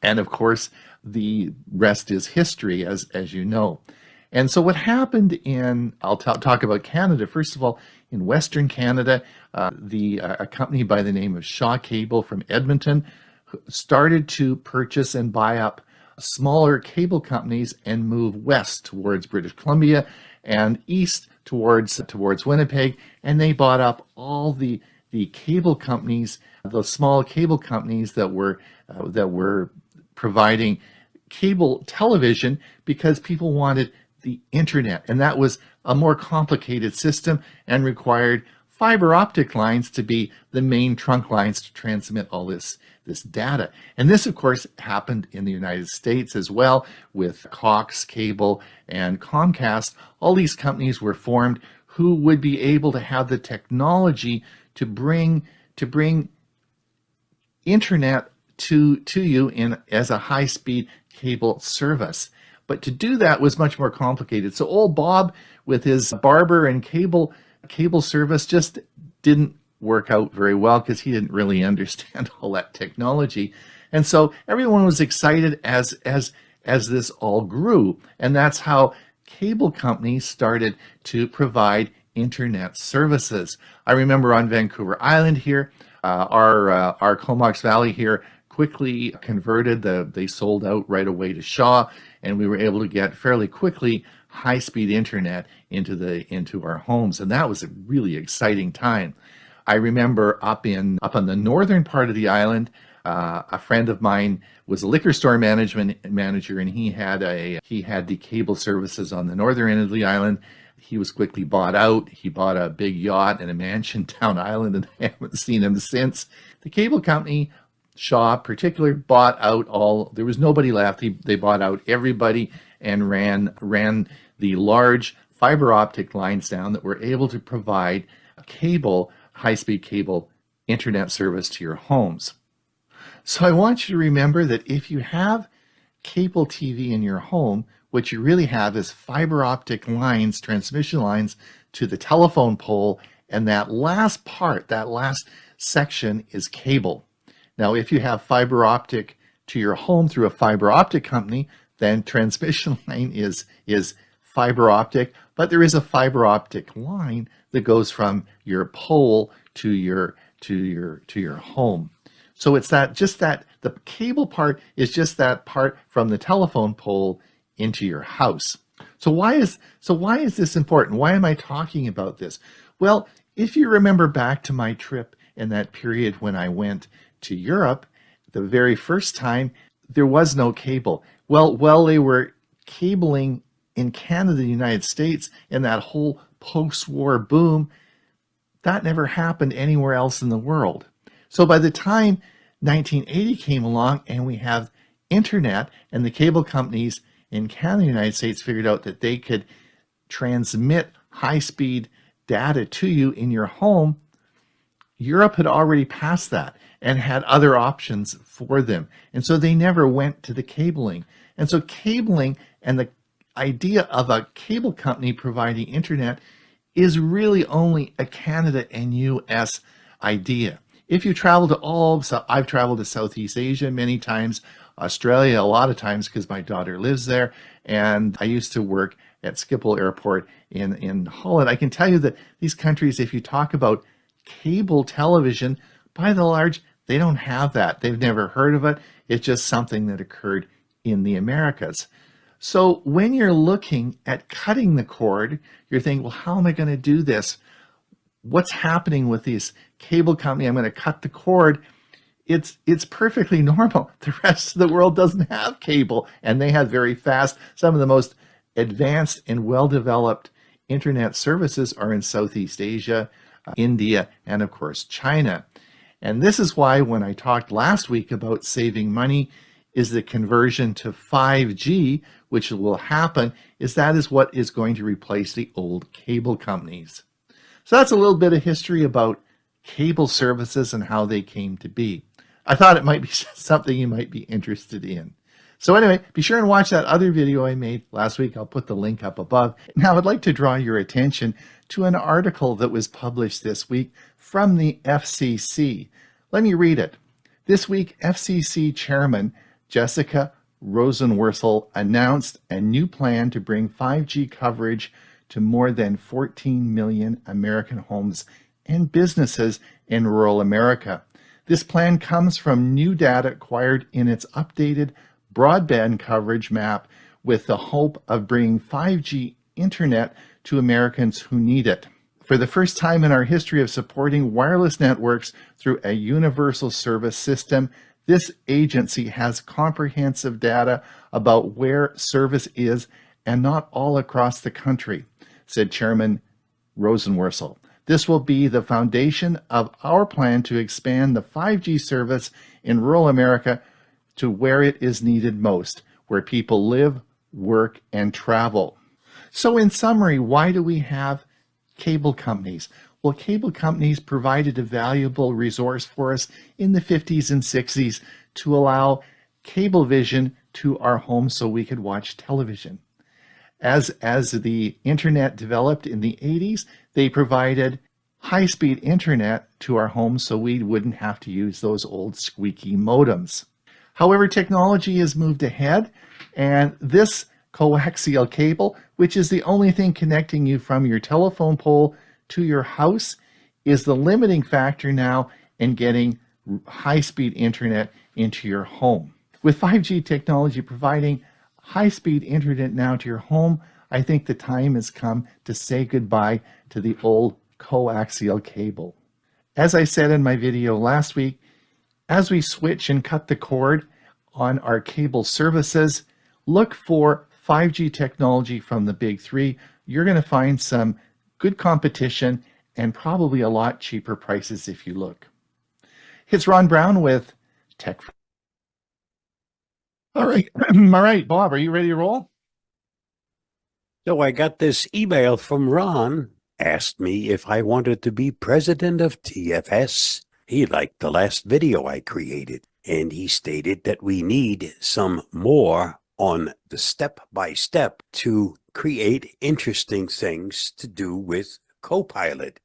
And of course, the rest is history, as you know. And so what happened I'll talk about Canada. First of all, in Western Canada, a company by the name of Shaw Cable from Edmonton started to purchase and buy up smaller cable companies and move west towards British Columbia and east towards Winnipeg. And they bought up all the cable companies, those small cable companies that were providing cable television because people wanted the internet, and that was a more complicated system and required fiber optic lines to be the main trunk lines to transmit all this data. And this, of course, happened in the United States as well with Cox Cable and Comcast. All these companies were formed who would be able to have the technology to bring internet to you in as a high-speed cable service. But to do that was much more complicated. So old Bob with his barber and cable service just didn't work out very well because he didn't really understand all that technology. And so everyone was excited as this all grew. And that's how cable companies started to provide internet services. I remember on Vancouver Island here, our Comox Valley here quickly converted. They sold out right away to Shaw, and we were able to get fairly quickly high-speed internet into our homes, and that was a really exciting time. I remember up on the northern part of the island, a friend of mine was a liquor store manager, and he had the cable services on the northern end of the island. He was quickly bought out. He bought a big yacht and a mansion down island, and I haven't seen him since. The cable company, Shaw in particular, bought out there was nobody left. They bought out everybody and ran the large fiber optic lines down that were able to provide high-speed cable internet service to your homes. So I want you to remember that if you have cable TV in your home, what you really have is fiber optic lines, transmission lines to the telephone pole, and that last section is cable. Now, if you have fiber optic to your home through a fiber optic company, then transmission line is fiber optic, but there is a fiber optic line that goes from your pole to your home. So it's the cable part is just that part from the telephone pole into your house. So why is this important? Why am I talking about this? Well, if you remember back to my trip in that period when I went to Europe, the very first time, there was no cable. Well, they were cabling in Canada, the United States, in that whole post-war boom, that never happened anywhere else in the world. So by the time 1980 came along and we have internet, and the cable companies in Canada, the United States, figured out that they could transmit high-speed data to you in your home, Europe had already passed that and had other options for them. And so they never went to the cabling. And so cabling and the idea of a cable company providing internet is really only a Canada and US idea. If you travel I've traveled to Southeast Asia many times, Australia a lot of times because my daughter lives there, and I used to work at Schiphol Airport in Holland. I can tell you that these countries, if you talk about cable television, by and large, they don't have that. They've never heard of it. It's just something that occurred in the Americas. So when you're looking at cutting the cord, you're thinking, well, how am I going to do this? What's happening with this cable company? I'm going to cut the cord. It's perfectly normal. The rest of the world doesn't have cable, and they have very fast, some of the most advanced and well-developed internet services are in Southeast Asia, India, and of course, China. And this is why when I talked last week about saving money is the conversion to 5G, which will happen, that is what is going to replace the old cable companies. So that's a little bit of history about cable services and how they came to be. I thought it might be something you might be interested in. So anyway, be sure and watch that other video I made last week. I'll put the link up above. Now I'd like to draw your attention to an article that was published this week from the FCC. Let me read it. This week, FCC Chairman Jessica Rosenworcel announced a new plan to bring 5G coverage to more than 14 million American homes and businesses in rural America. This plan comes from new data acquired in its updated broadband coverage map with the hope of bringing 5G internet to Americans who need it. For the first time in our history of supporting wireless networks through a universal service system, This agency has comprehensive data about where service is, and not all across the country, said Chairman Rosenworcel. This will be the foundation of our plan to expand the 5G service in rural America to where it is needed most, where people live, work, and travel. So in summary, why do we have cable companies? Well, cable companies provided a valuable resource for us in the 50s and 60s to allow cablevision to our homes so we could watch television. As the internet developed in the 80s, they provided high-speed internet to our homes so we wouldn't have to use those old squeaky modems. However, technology has moved ahead, and this coaxial cable, which is the only thing connecting you from your telephone pole to your house, is the limiting factor now in getting high-speed internet into your home. With 5G technology providing high-speed internet now to your home, I think the time has come to say goodbye to the old coaxial cable. As I said in my video last week, as we switch and cut the cord on our cable services, look for 5G technology from the big three. You're going to find some good competition and probably a lot cheaper prices if you look. It's Ron Brown with Tech. All right. All right, Bob, are you ready to roll? So I got this email from Ron, asked me if I wanted to be president of TFS. He liked the last video I created, and he stated that we need some more on the step-by-step to create interesting things to do with Copilot.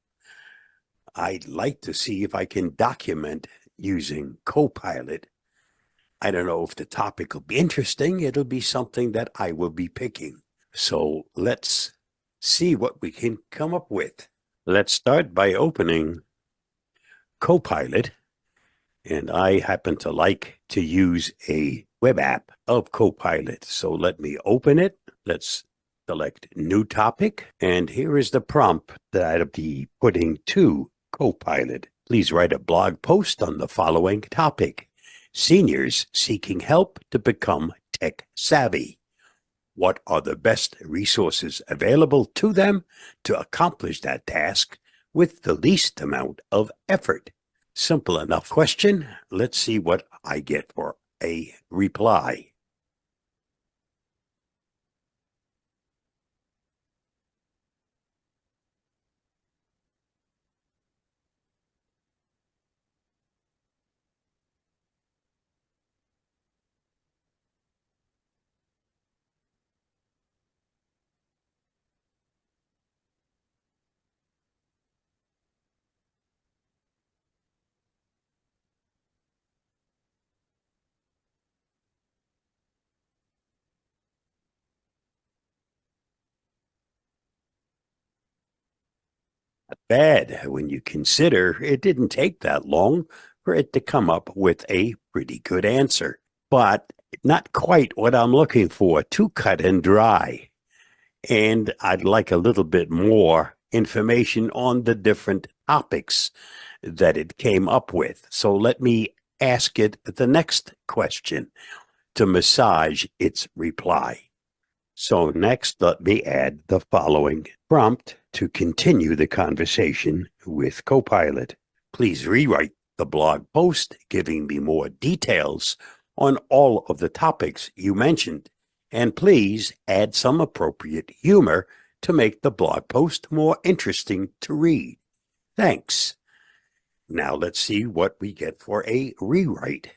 I'd like to see if I can document using Copilot. I don't know if the topic will be interesting. It'll be something that I will be picking. So let's see what we can come up with. Let's start by opening Copilot. And I happen to like to use a web app of Copilot. So let me open it. Let's select New Topic. And here is the prompt that I'll be putting to Copilot. Please write a blog post on the following topic: seniors seeking help to become tech savvy. What are the best resources available to them to accomplish that task with the least amount of effort? Simple enough question. Let's see what I get for a reply. Not bad when you consider it didn't take that long for it to come up with a pretty good answer, but not quite what I'm looking for, too cut and dry. And I'd like a little bit more information on the different topics that it came up with. So let me ask it the next question to massage its reply. So next, let me add the following prompt to continue the conversation with Copilot. Please rewrite the blog post giving me more details on all of the topics you mentioned, and please add some appropriate humor to make the blog post more interesting to read. Thanks. Now let's see what we get for a rewrite.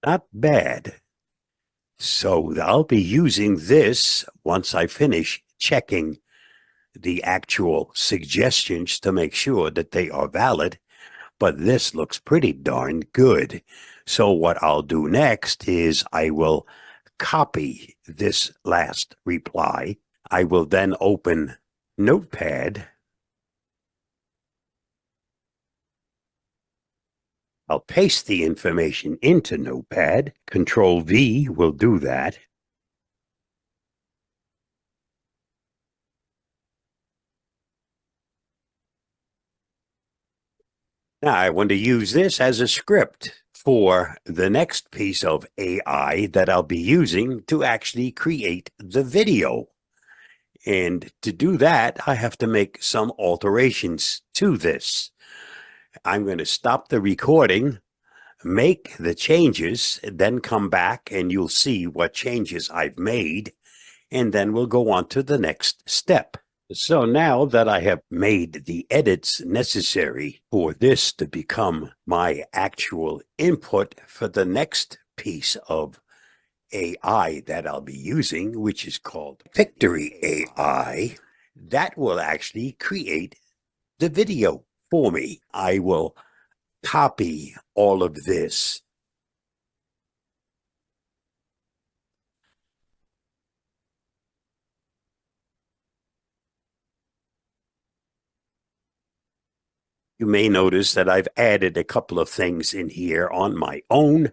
Not bad. So I'll be using this once I finish checking the actual suggestions to make sure that they are valid, but this looks pretty darn good. So what I'll do next is I will copy this last reply. I will then open Notepad. I'll paste the information into Notepad. Control V will do that. Now I want to use this as a script for the next piece of AI that I'll be using to actually create the video. And to do that, I have to make some alterations to this. I'm going to stop the recording, make the changes, then come back and you'll see what changes I've made. And then we'll go on to the next step. So now that I have made the edits necessary for this to become my actual input for the next piece of AI that I'll be using, which is called Victory AI, that will actually create the video for me. I will copy all of this. You may notice that I've added a couple of things in here on my own.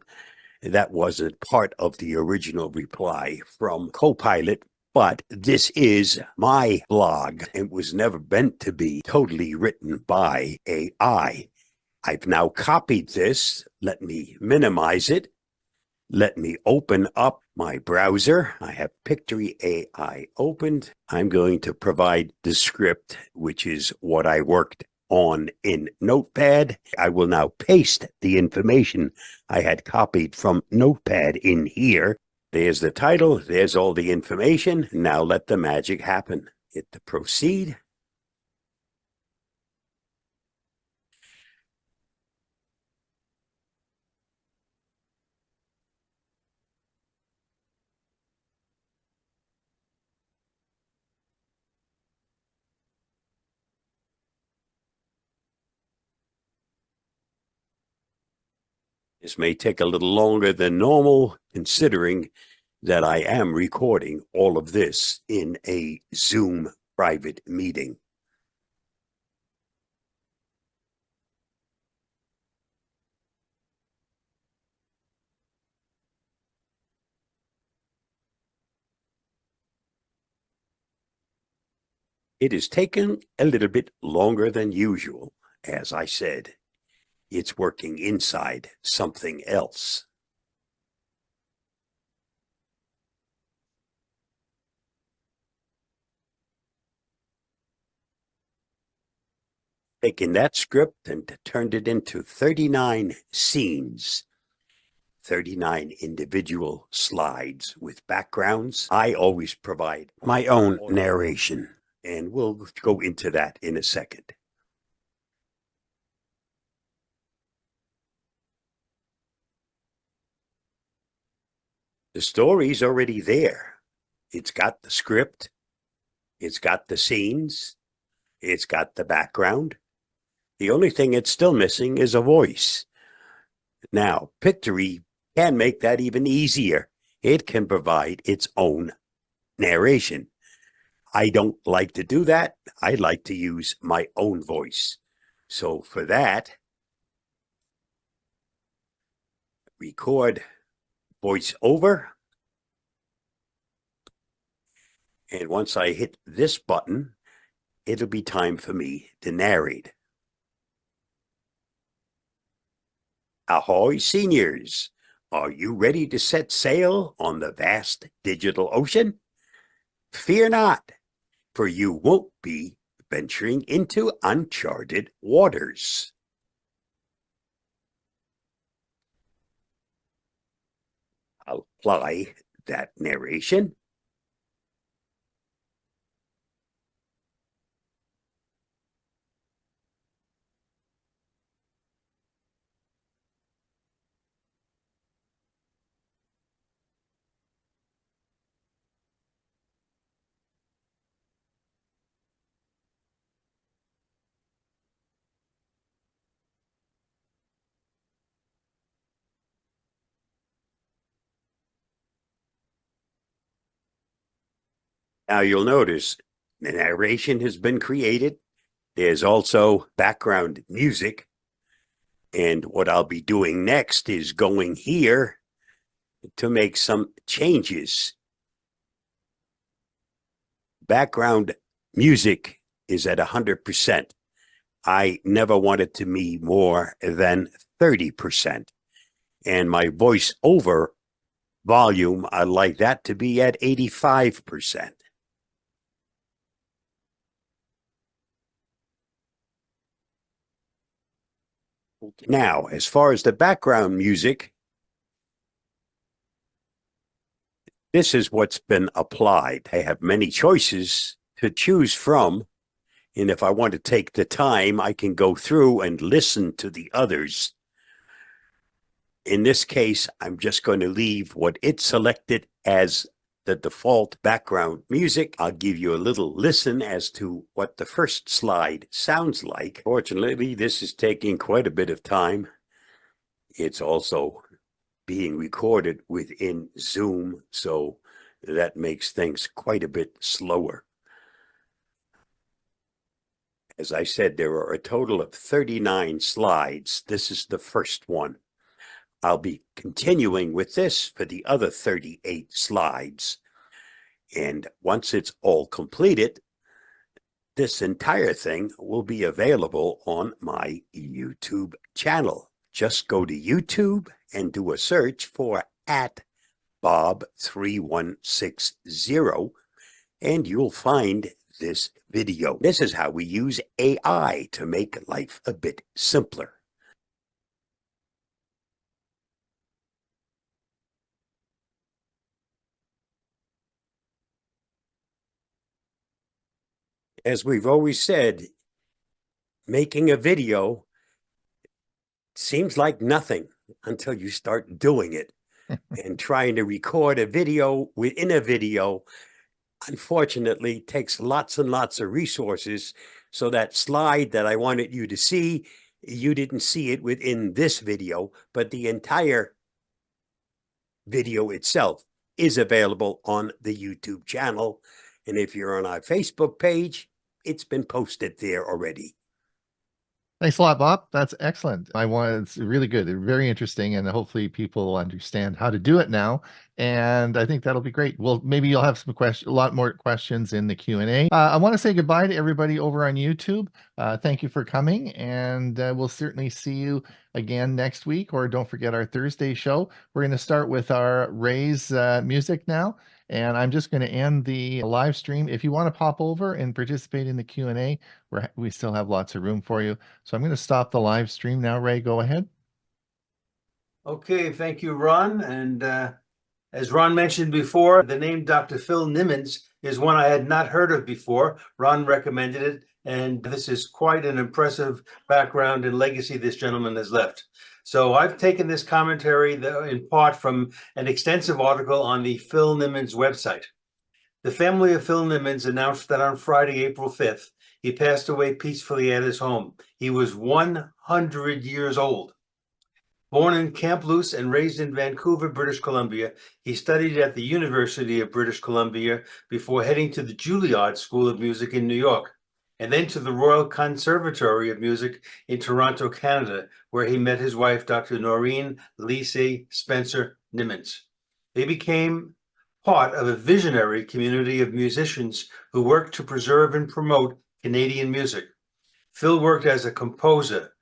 That wasn't part of the original reply from Copilot, but this is my blog. It was never meant to be totally written by AI. I've now copied this. Let me minimize it. Let me open up my browser. I have Victory AI opened. I'm going to provide the script, which is what I worked on in Notepad. I will now paste the information I had copied from Notepad in here. There's the title. There's all the information. Now let the magic happen. Hit the proceed. This may take a little longer than normal, considering that I am recording all of this in a Zoom private meeting. It has taken a little bit longer than usual. As I said, it's working inside something else. Taken that script and turned it into 39 scenes, 39 individual slides with backgrounds. I always provide my own narration, and we'll go into that in a second. The story's already there. It's got the script, it's got the scenes, it's got the background. The only thing it's still missing is a voice. Now, Victory can make that even easier. It can provide its own narration. I don't like to do that. I like to use my own voice. So for that, record voiceover. And once I hit this button, it'll be time for me to narrate. Ahoy, seniors! Are you ready to set sail on the vast digital ocean? Fear not, for you won't be venturing into uncharted waters. I'll apply that narration. Now you'll notice the narration has been created. There's also background music. And what I'll be doing next is going here to make some changes. Background music is at 100%. I never want it to be more than 30%. And my voiceover volume, I like that to be at 85%. Now, as far as the background music, this is what's been applied. I have many choices to choose from, and if I want to take the time, I can go through and listen to the others. In this case, I'm just going to leave what it selected as the default background music. I'll give you a little listen as to what the first slide sounds like. Fortunately, this is taking quite a bit of time. It's also being recorded within Zoom, so that makes things quite a bit slower. As I said, there are a total of 39 slides. This is the first one. I'll be continuing with this for the other 38 slides. And once it's all completed, this entire thing will be available on my YouTube channel. Just go to YouTube and do a search for @Bob3160, and you'll find this video. This is how we use AI to make life a bit simpler. As we've always said, making a video seems like nothing until you start doing it. And trying to record a video within a video, unfortunately, takes lots and lots of resources. So that slide that I wanted you to see, you didn't see it within this video, but the entire video itself is available on the YouTube channel. And if you're on our Facebook page, it's been posted there already. Thanks a lot, Bob. That's excellent. It's really good. Very interesting. And hopefully people will understand how to do it now. And I think that'll be great. Well, maybe you'll have some a lot more questions in the Q&A. I want to say goodbye to everybody over on YouTube. Thank you for coming. And we'll certainly see you again next week. Or don't forget our Thursday show. We're going to start with our Ray's music now. And I'm just going to end the live stream. If you want to pop over and participate in the Q&A, we still have lots of room for you. So I'm going to stop the live stream now. Ray, go ahead. Okay, thank you, Ron. And as Ron mentioned before, the name Dr. Phil Nimmons is one I had not heard of before. Ron recommended it, and this is quite an impressive background and legacy this gentleman has left. So I've taken this commentary in part from an extensive article on the Phil Nimmons website. The family of Phil Nimmons announced that on Friday, April 5th, he passed away peacefully at his home. He was 100 years old. Born in Kamloops and raised in Vancouver, British Columbia, he studied at the University of British Columbia before heading to the Juilliard School of Music in New York, and then to the Royal Conservatory of Music in Toronto, Canada, where he met his wife, Dr. Noreen Lise Spencer Nimmons. They became part of a visionary community of musicians who worked to preserve and promote Canadian music. Phil worked as a composer,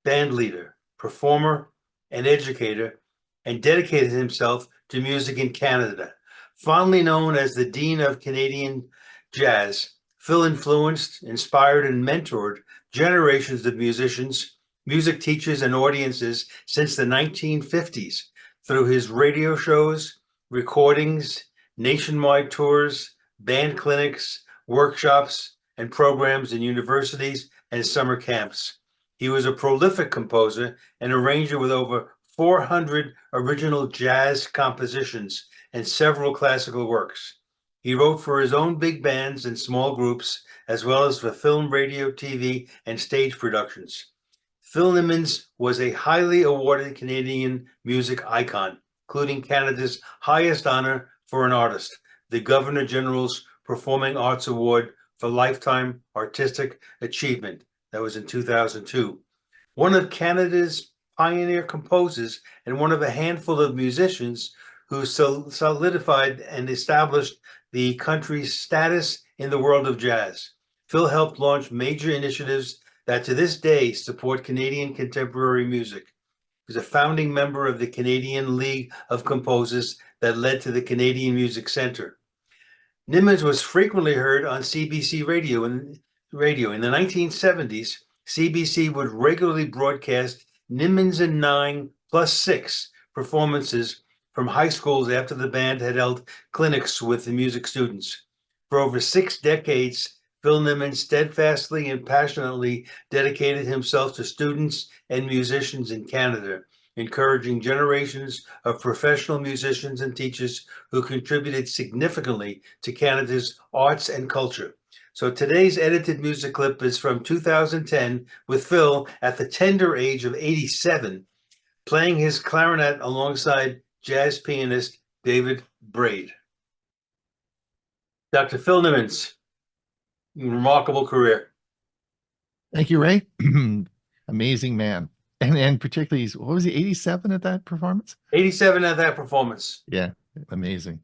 band leader, performer, and educator, and dedicated himself to music in Canada. Fondly known as the Dean of Canadian Jazz, Phil influenced, inspired, and mentored generations of musicians, music teachers, and audiences since the 1950s through his radio shows, recordings, nationwide tours, band clinics, workshops, and programs in universities and summer camps. He was a prolific composer and arranger with over 400 original jazz compositions and several classical works. He wrote for his own big bands and small groups, as well as for film, radio, TV, and stage productions. Phil Nimmons was a highly awarded Canadian music icon, including Canada's highest honor for an artist, the Governor General's Performing Arts Award for Lifetime Artistic Achievement. That was in 2002. One of Canada's pioneer composers and one of a handful of musicians who solidified and established the country's status in the world of jazz. Phil helped launch major initiatives that to this day support Canadian contemporary music. He was a founding member of the Canadian League of Composers that led to the Canadian Music Centre. Nimmins was frequently heard on CBC radio. In the 1970s, CBC would regularly broadcast Nimmins and Nine plus 6 performances from high schools after the band had held clinics with the music students. For over 6 decades, Phil Nimmins steadfastly and passionately dedicated himself to students and musicians in Canada, encouraging generations of professional musicians and teachers who contributed significantly to Canada's arts and culture. So today's edited music clip is from 2010 with Phil at the tender age of 87, playing his clarinet alongside jazz pianist David Braid. Dr. Phil Nimmins, remarkable career. Thank you, Ray. Amazing man. And particularly, what was he, 87 at that performance? 87 at that performance. Yeah, amazing.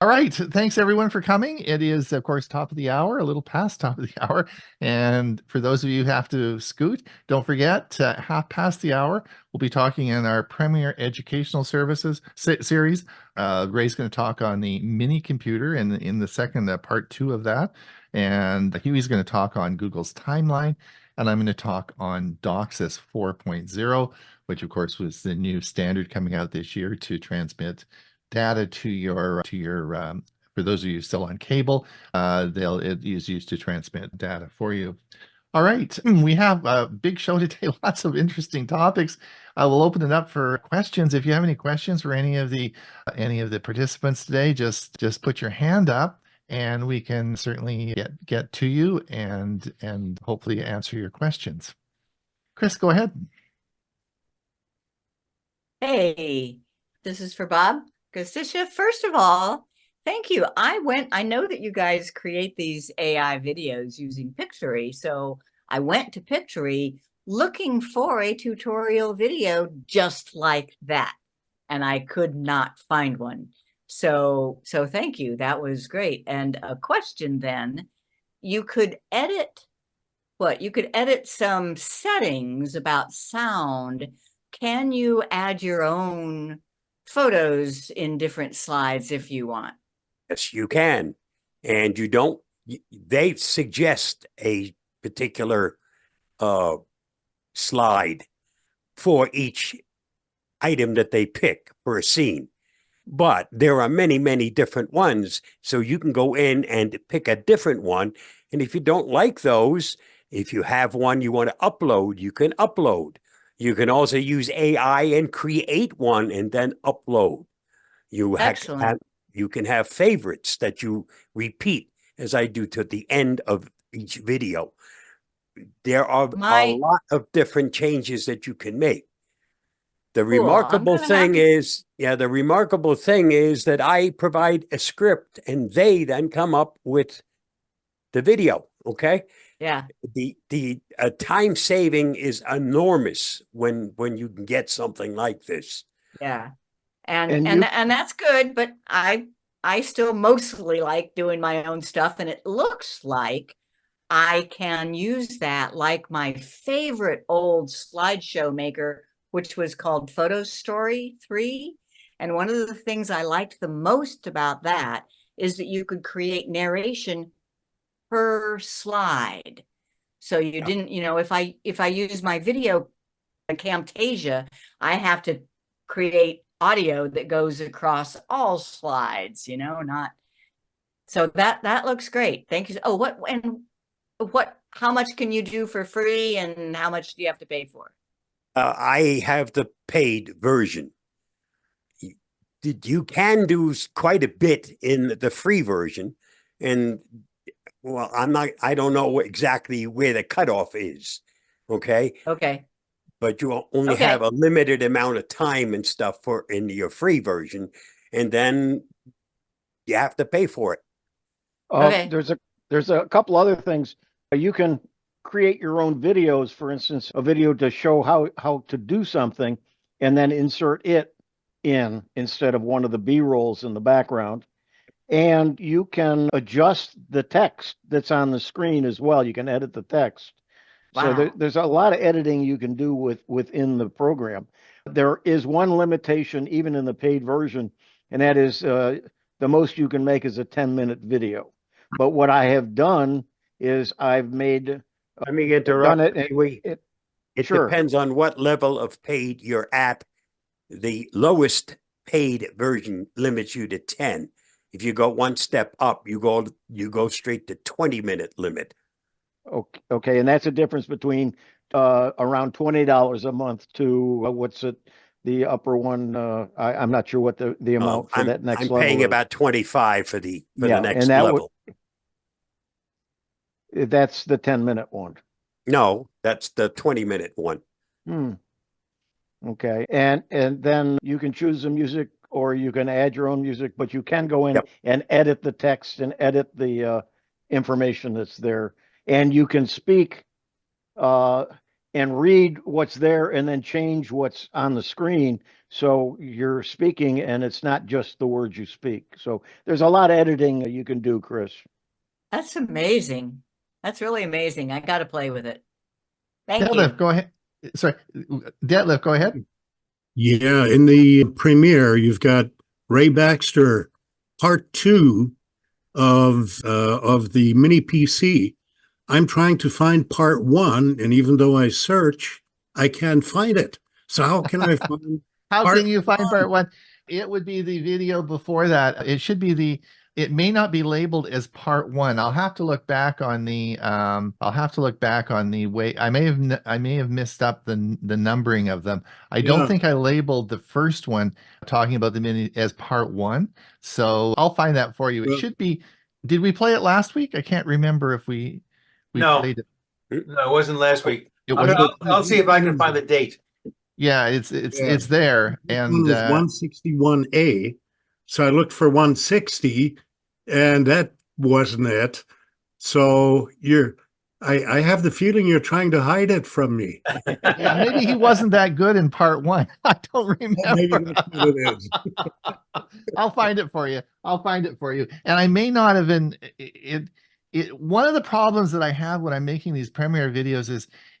All right. Thanks, everyone, for coming. It is, of course, top of the hour, a little past top of the hour. And for those of you who have to scoot, don't forget, half past the hour, we'll be talking in our Premier Educational Services series. Ray's going to talk on the mini computer in the second part 2 of that. And Huey's going to talk on Google's timeline. And I'm going to talk on DOCSIS 4.0, which, of course, was the new standard coming out this year to transmit data to your for those of you still on cable, it is used to transmit data for you. All right, we have a big show today, lots of interesting topics. I will open it up for questions. If you have any questions for any of the participants today, just put your hand up and we can certainly get to you and hopefully answer your questions. Chris, go ahead. Hey, this is for Bob Gostischa. First of all, thank you. I know that you guys create these AI videos using Pictory. So I went to Pictory looking for a tutorial video just like that, and I could not find one. So thank you. That was great. And a question then, you could edit what? You could edit some settings about sound. Can you add your own photos in different slides if you want? Yes, you can. And you don't, they suggest a particular slide for each item that they pick for a scene. But there are many, many different ones. So you can go in and pick a different one. And if you don't like those, if you have one you want to upload, you can upload. You can also use AI and create one and then upload. Excellent. You can have favorites that you repeat, as I do to the end of each video. There are a lot of different changes that you can make. The remarkable thing is, the remarkable thing is that I provide a script and they then come up with the video. Okay. Yeah. The time saving is enormous when you can get something like this. Yeah. And that's good, but I still mostly like doing my own stuff, and it looks like I can use that like my favorite old slideshow maker, which was called Photo Story 3. And one of the things I liked the most about that is that you could create narration per slide. So you didn't, if I use my video Camtasia, I have to create audio that goes across all slides, not. So that looks great. Thank you. Oh, how much can you do for free and how much do you have to pay for? I have the paid version. You can do quite a bit in the free version. And well, I don't know exactly where the cutoff is. Okay. Okay. But you only have a limited amount of time and stuff in your free version. And then you have to pay for it. Okay. There's a couple other things. You can create your own videos, for instance, a video to show how to do something, and then insert it in instead of one of the B-rolls in the background. And you can adjust the text that's on the screen as well. You can edit the text. So Wow. there's a lot of editing you can do within the program. There is one limitation even in the paid version, and that is the most you can make is a 10-minute video. But what I have done is I've made Let me done interrupt. it. It Sure. depends on what level of paid you're at. The lowest paid version limits you to 10. If you go one step up, you go straight to 20-minute limit. Okay, and that's a difference between around $20 a month to what's it? The upper one. I'm not sure what the amount for that next I'm level paying is. about 25 for the Yeah, next and that level. That's the 10-minute one. No, that's the 20-minute one. Okay, and then you can choose the music or you can add your own music, but you can go in Yep. and edit the text and edit the information that's there, and you can speak and read what's there and then change what's on the screen. So you're speaking and it's not just the words you speak. So there's a lot of editing that you can do, Chris. That's amazing. That's really amazing. I got to play with it. Thank Detlef, you. go ahead. Sorry, Detlef, go ahead. Yeah, in the premiere, you've got Ray Baxter, part 2 of the mini PC. I'm trying to find part 1, and even though I search, I can't find it. So how can I find How part can you find 1? part 1? It would be the video before that. It should be it may not be labeled as part 1. I'll have to look back on the way I may have missed up the numbering of them. I don't Yeah. think I labeled the first one talking about the mini as part 1. So I'll find that for you. It Well- should be. Did we play it last week? I can't remember if we No. played it. No, it wasn't last week. It was I'll see if I can find the date. Yeah, it's there. This And one was 161A. So I looked for 160, and that wasn't it. So I have the feeling you're trying to hide it from me. yeah, maybe he wasn't that good in part 1. I don't Maybe remember. that's what it is. I'll find it for you. And I may not have been one of the problems that I have when I'm making these premiere videos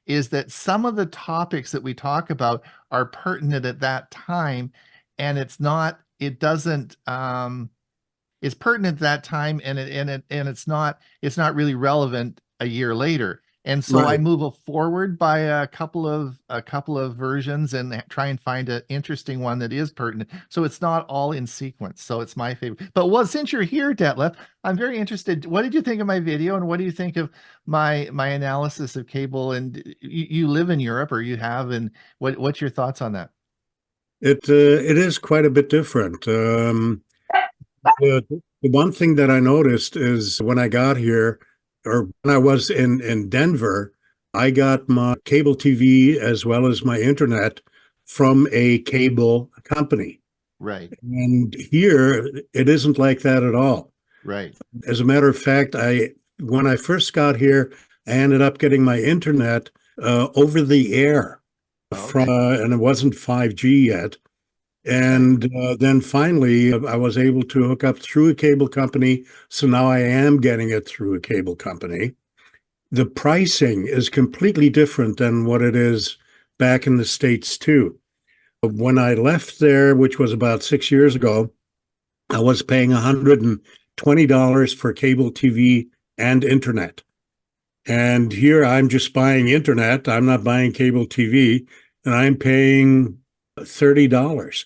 is that some of the topics that we talk about are pertinent at that time, and it's pertinent at that time, and it's not really relevant a year later. And so I Right. move forward by a couple of versions and try and find an interesting one that is pertinent. So it's not all in sequence. So it's my favorite. But since you're here, Detlef, I'm very interested. What did you think of my video, and what do you think of my analysis of cable? And you live in Europe, or you have, and what's your thoughts on that? It is quite a bit different. The one thing that I noticed is when I got here, or when I was in Denver, I got my cable TV as well as my internet from a cable company. Right. And here, it isn't like that at all. Right. As a matter of fact, when I first got here, I ended up getting my internet over the air and it wasn't 5G yet. And then finally, I was able to hook up through a cable company. So now I am getting it through a cable company. The pricing is completely different than what it is back in the States, too. When I left there, which was about 6 years ago, I was paying $120 for cable TV and internet. And here I'm just buying internet. I'm not buying cable TV, and I'm paying $30.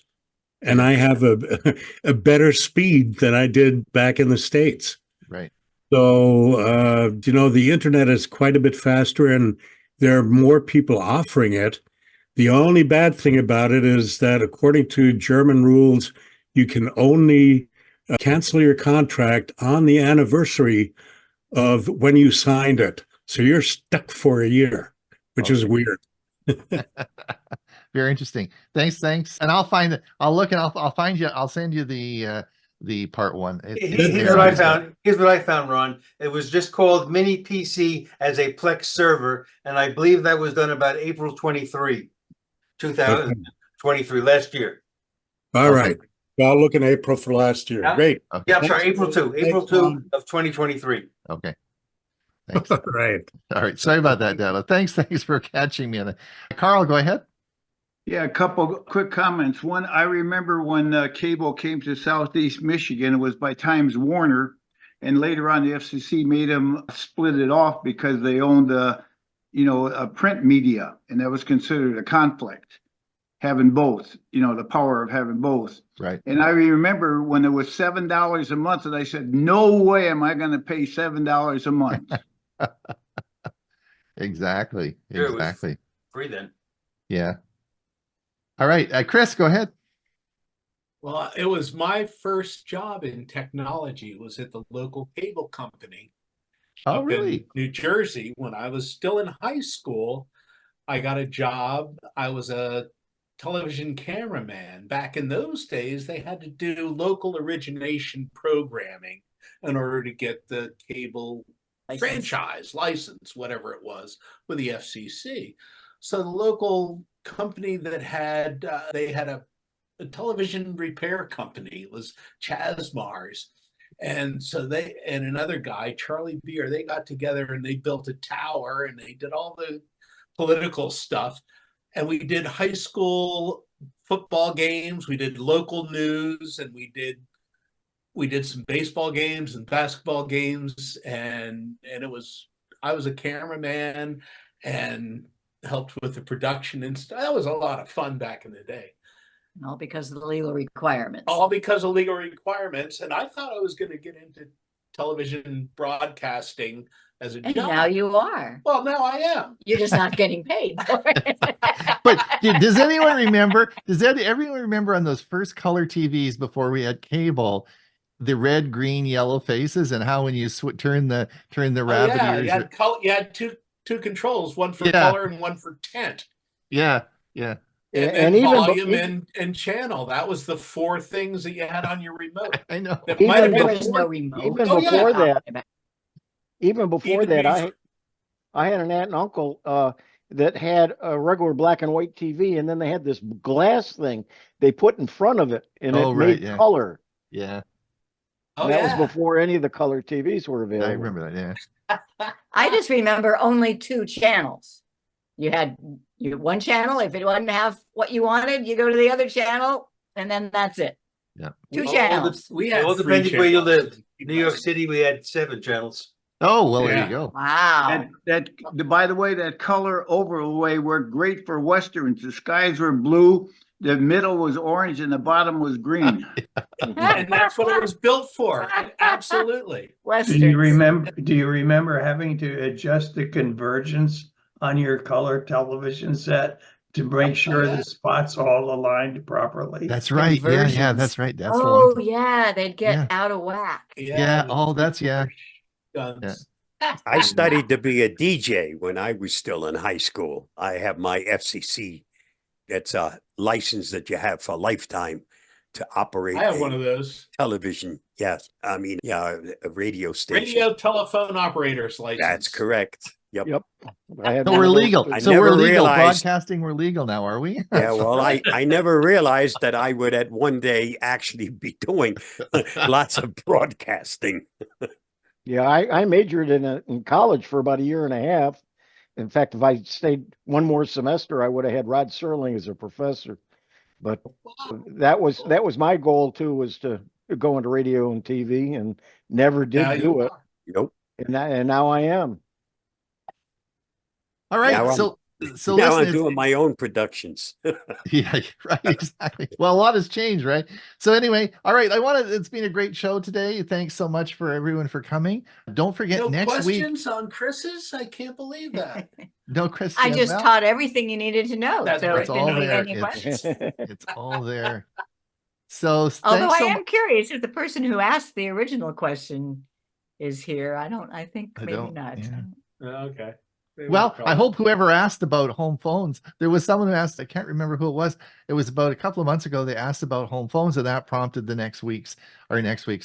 And I have a better speed than I did back in the States. Right. So, the internet is quite a bit faster, and there are more people offering it. The only bad thing about it is that according to German rules, you can only cancel your contract on the anniversary of when you signed it. So you're stuck for a year, which is weird. Very interesting. Thanks. And I'll find it. I'll look and I'll find you. I'll send you the the part one. Here's what I found. Here's what I found, Ron. It was just called Mini PC as a Plex server, and I believe that was done about April 23, 2023, last year. All right. I'll look in April for last year. Yeah. Great. Okay. Yeah, I'm sorry, April 2 Ron. of 2023. Okay. Thanks. Right. All right. Sorry about that, Della. Thanks for catching me on that. Carl, go ahead. Yeah, a couple quick comments. One, I remember when cable came to Southeast Michigan, it was by Times Warner, and later on the FCC made them split it off because they owned a print media, and that was considered a conflict, having both, the power of having both. Right. And I remember when it was $7 a month, and I said, no way am I going to pay $7 a month. Exactly. Sure, Exactly. Free then. Yeah. All right. Chris, go ahead. Well, it was my first job in technology. It was at the local cable company Oh, up really? in New Jersey. When I was still in high school, I got a job. I was a television cameraman. Back in those days, they had to do local origination programming in order to get the cable franchise license, whatever it was, with the FCC. So the local company that had they had a television repair company. It was Chasmars. And so they and another guy, Charlie Beer, they got together and they built a tower and they did all the political stuff. And we did high school football games, we did local news, and we did some baseball games and basketball games, and I was a cameraman and helped with the production and stuff. That was a lot of fun back in the day. All because of the legal requirements. All because of legal requirements. And I thought I was going to get into television broadcasting as a And job. now you are. Well, now I am. You're just not getting paid for it. But does anyone remember? Everyone remember on those first color TVs before we had cable, the red, green, yellow faces, and how when you turn the rabbit ears? You had two controls, one for Yeah. color and one for tint. Yeah. And even volume and channel. That was the four things that you had on your remote. I know. That might have There been was no remote. Even before that, I had an aunt and uncle that had a regular black and white TV, and then they had this glass thing they put in front of it, and it made color. Yeah. Oh, that was before any of the color TVs were available. I remember that. Yeah. I just remember only two channels. You had one channel. If it didn't have what you wanted, you go to the other channel, and then that's it. Yeah. Two channels. We had All depending where you live. New York City, we had 7 channels. Oh, well, there you go. Wow. By the way, that color overlay worked great for Westerns. The skies were blue, the middle was orange, and the bottom was green. And that's what it was built for. Absolutely. Westerns. Do you remember having to adjust the convergence on your color television set to make sure the spots all aligned properly? That's right. Yeah, that's right. That's oh, yeah, they'd get out of whack. Yeah. Oh, that's Guns. I studied to be a DJ when I was still in high school. I have my FCC. That's a license that you have for a lifetime to operate. I have one of those. Television. Yes. I mean, a radio station. Radio telephone operator's license. That's correct. Yep. So we're legal. I So never we're legal. realized- Broadcasting, we're legal now, are we? Yeah, well, I never realized that I would at one day actually be doing lots of broadcasting. Yeah, I majored in college for about a year and a half. In fact, if I stayed one more semester, I would have had Rod Serling as a professor. But that was my goal too, was to go into radio and TV, and never did do it. Nope. And now I am. All right. Now So now listen, I'm doing my own productions. Yeah, right. Exactly. Well, a lot has changed, right? So anyway, all right. It's been a great show today. Thanks so much for everyone for coming. Don't forget No next week. questions on Chris's? I can't believe that. No, Chris. I just taught everything you needed to know. That's so right. it It's didn't all need there. any questions. It's all there. So Although thanks I so am curious if the person who asked the original question is here. I think maybe don't, not. yeah. Okay. Well, I hope whoever asked about home phones, there was someone who asked, I can't remember who it was. It was about a couple of months ago. They asked about home phones, and that prompted the next week's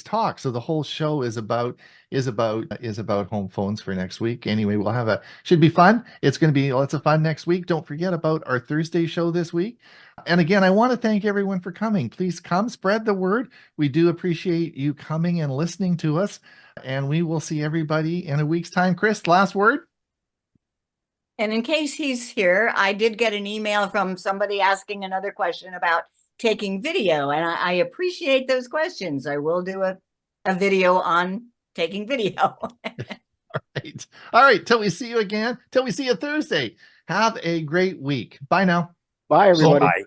talk. So the whole show is about home phones for next week. Anyway, we'll have should be fun. It's going to be lots of fun next week. Don't forget about our Thursday show this week. And again, I want to thank everyone for coming. Please come, spread the word. We do appreciate you coming and listening to us. And we will see everybody in a week's time. Chris, last word? And in case he's here, I did get an email from somebody asking another question about taking video, and I appreciate those questions. I will do a video on taking video. All right. Till we see you again, till we see you Thursday. Have a great week. Bye now. Bye, everybody. Bye.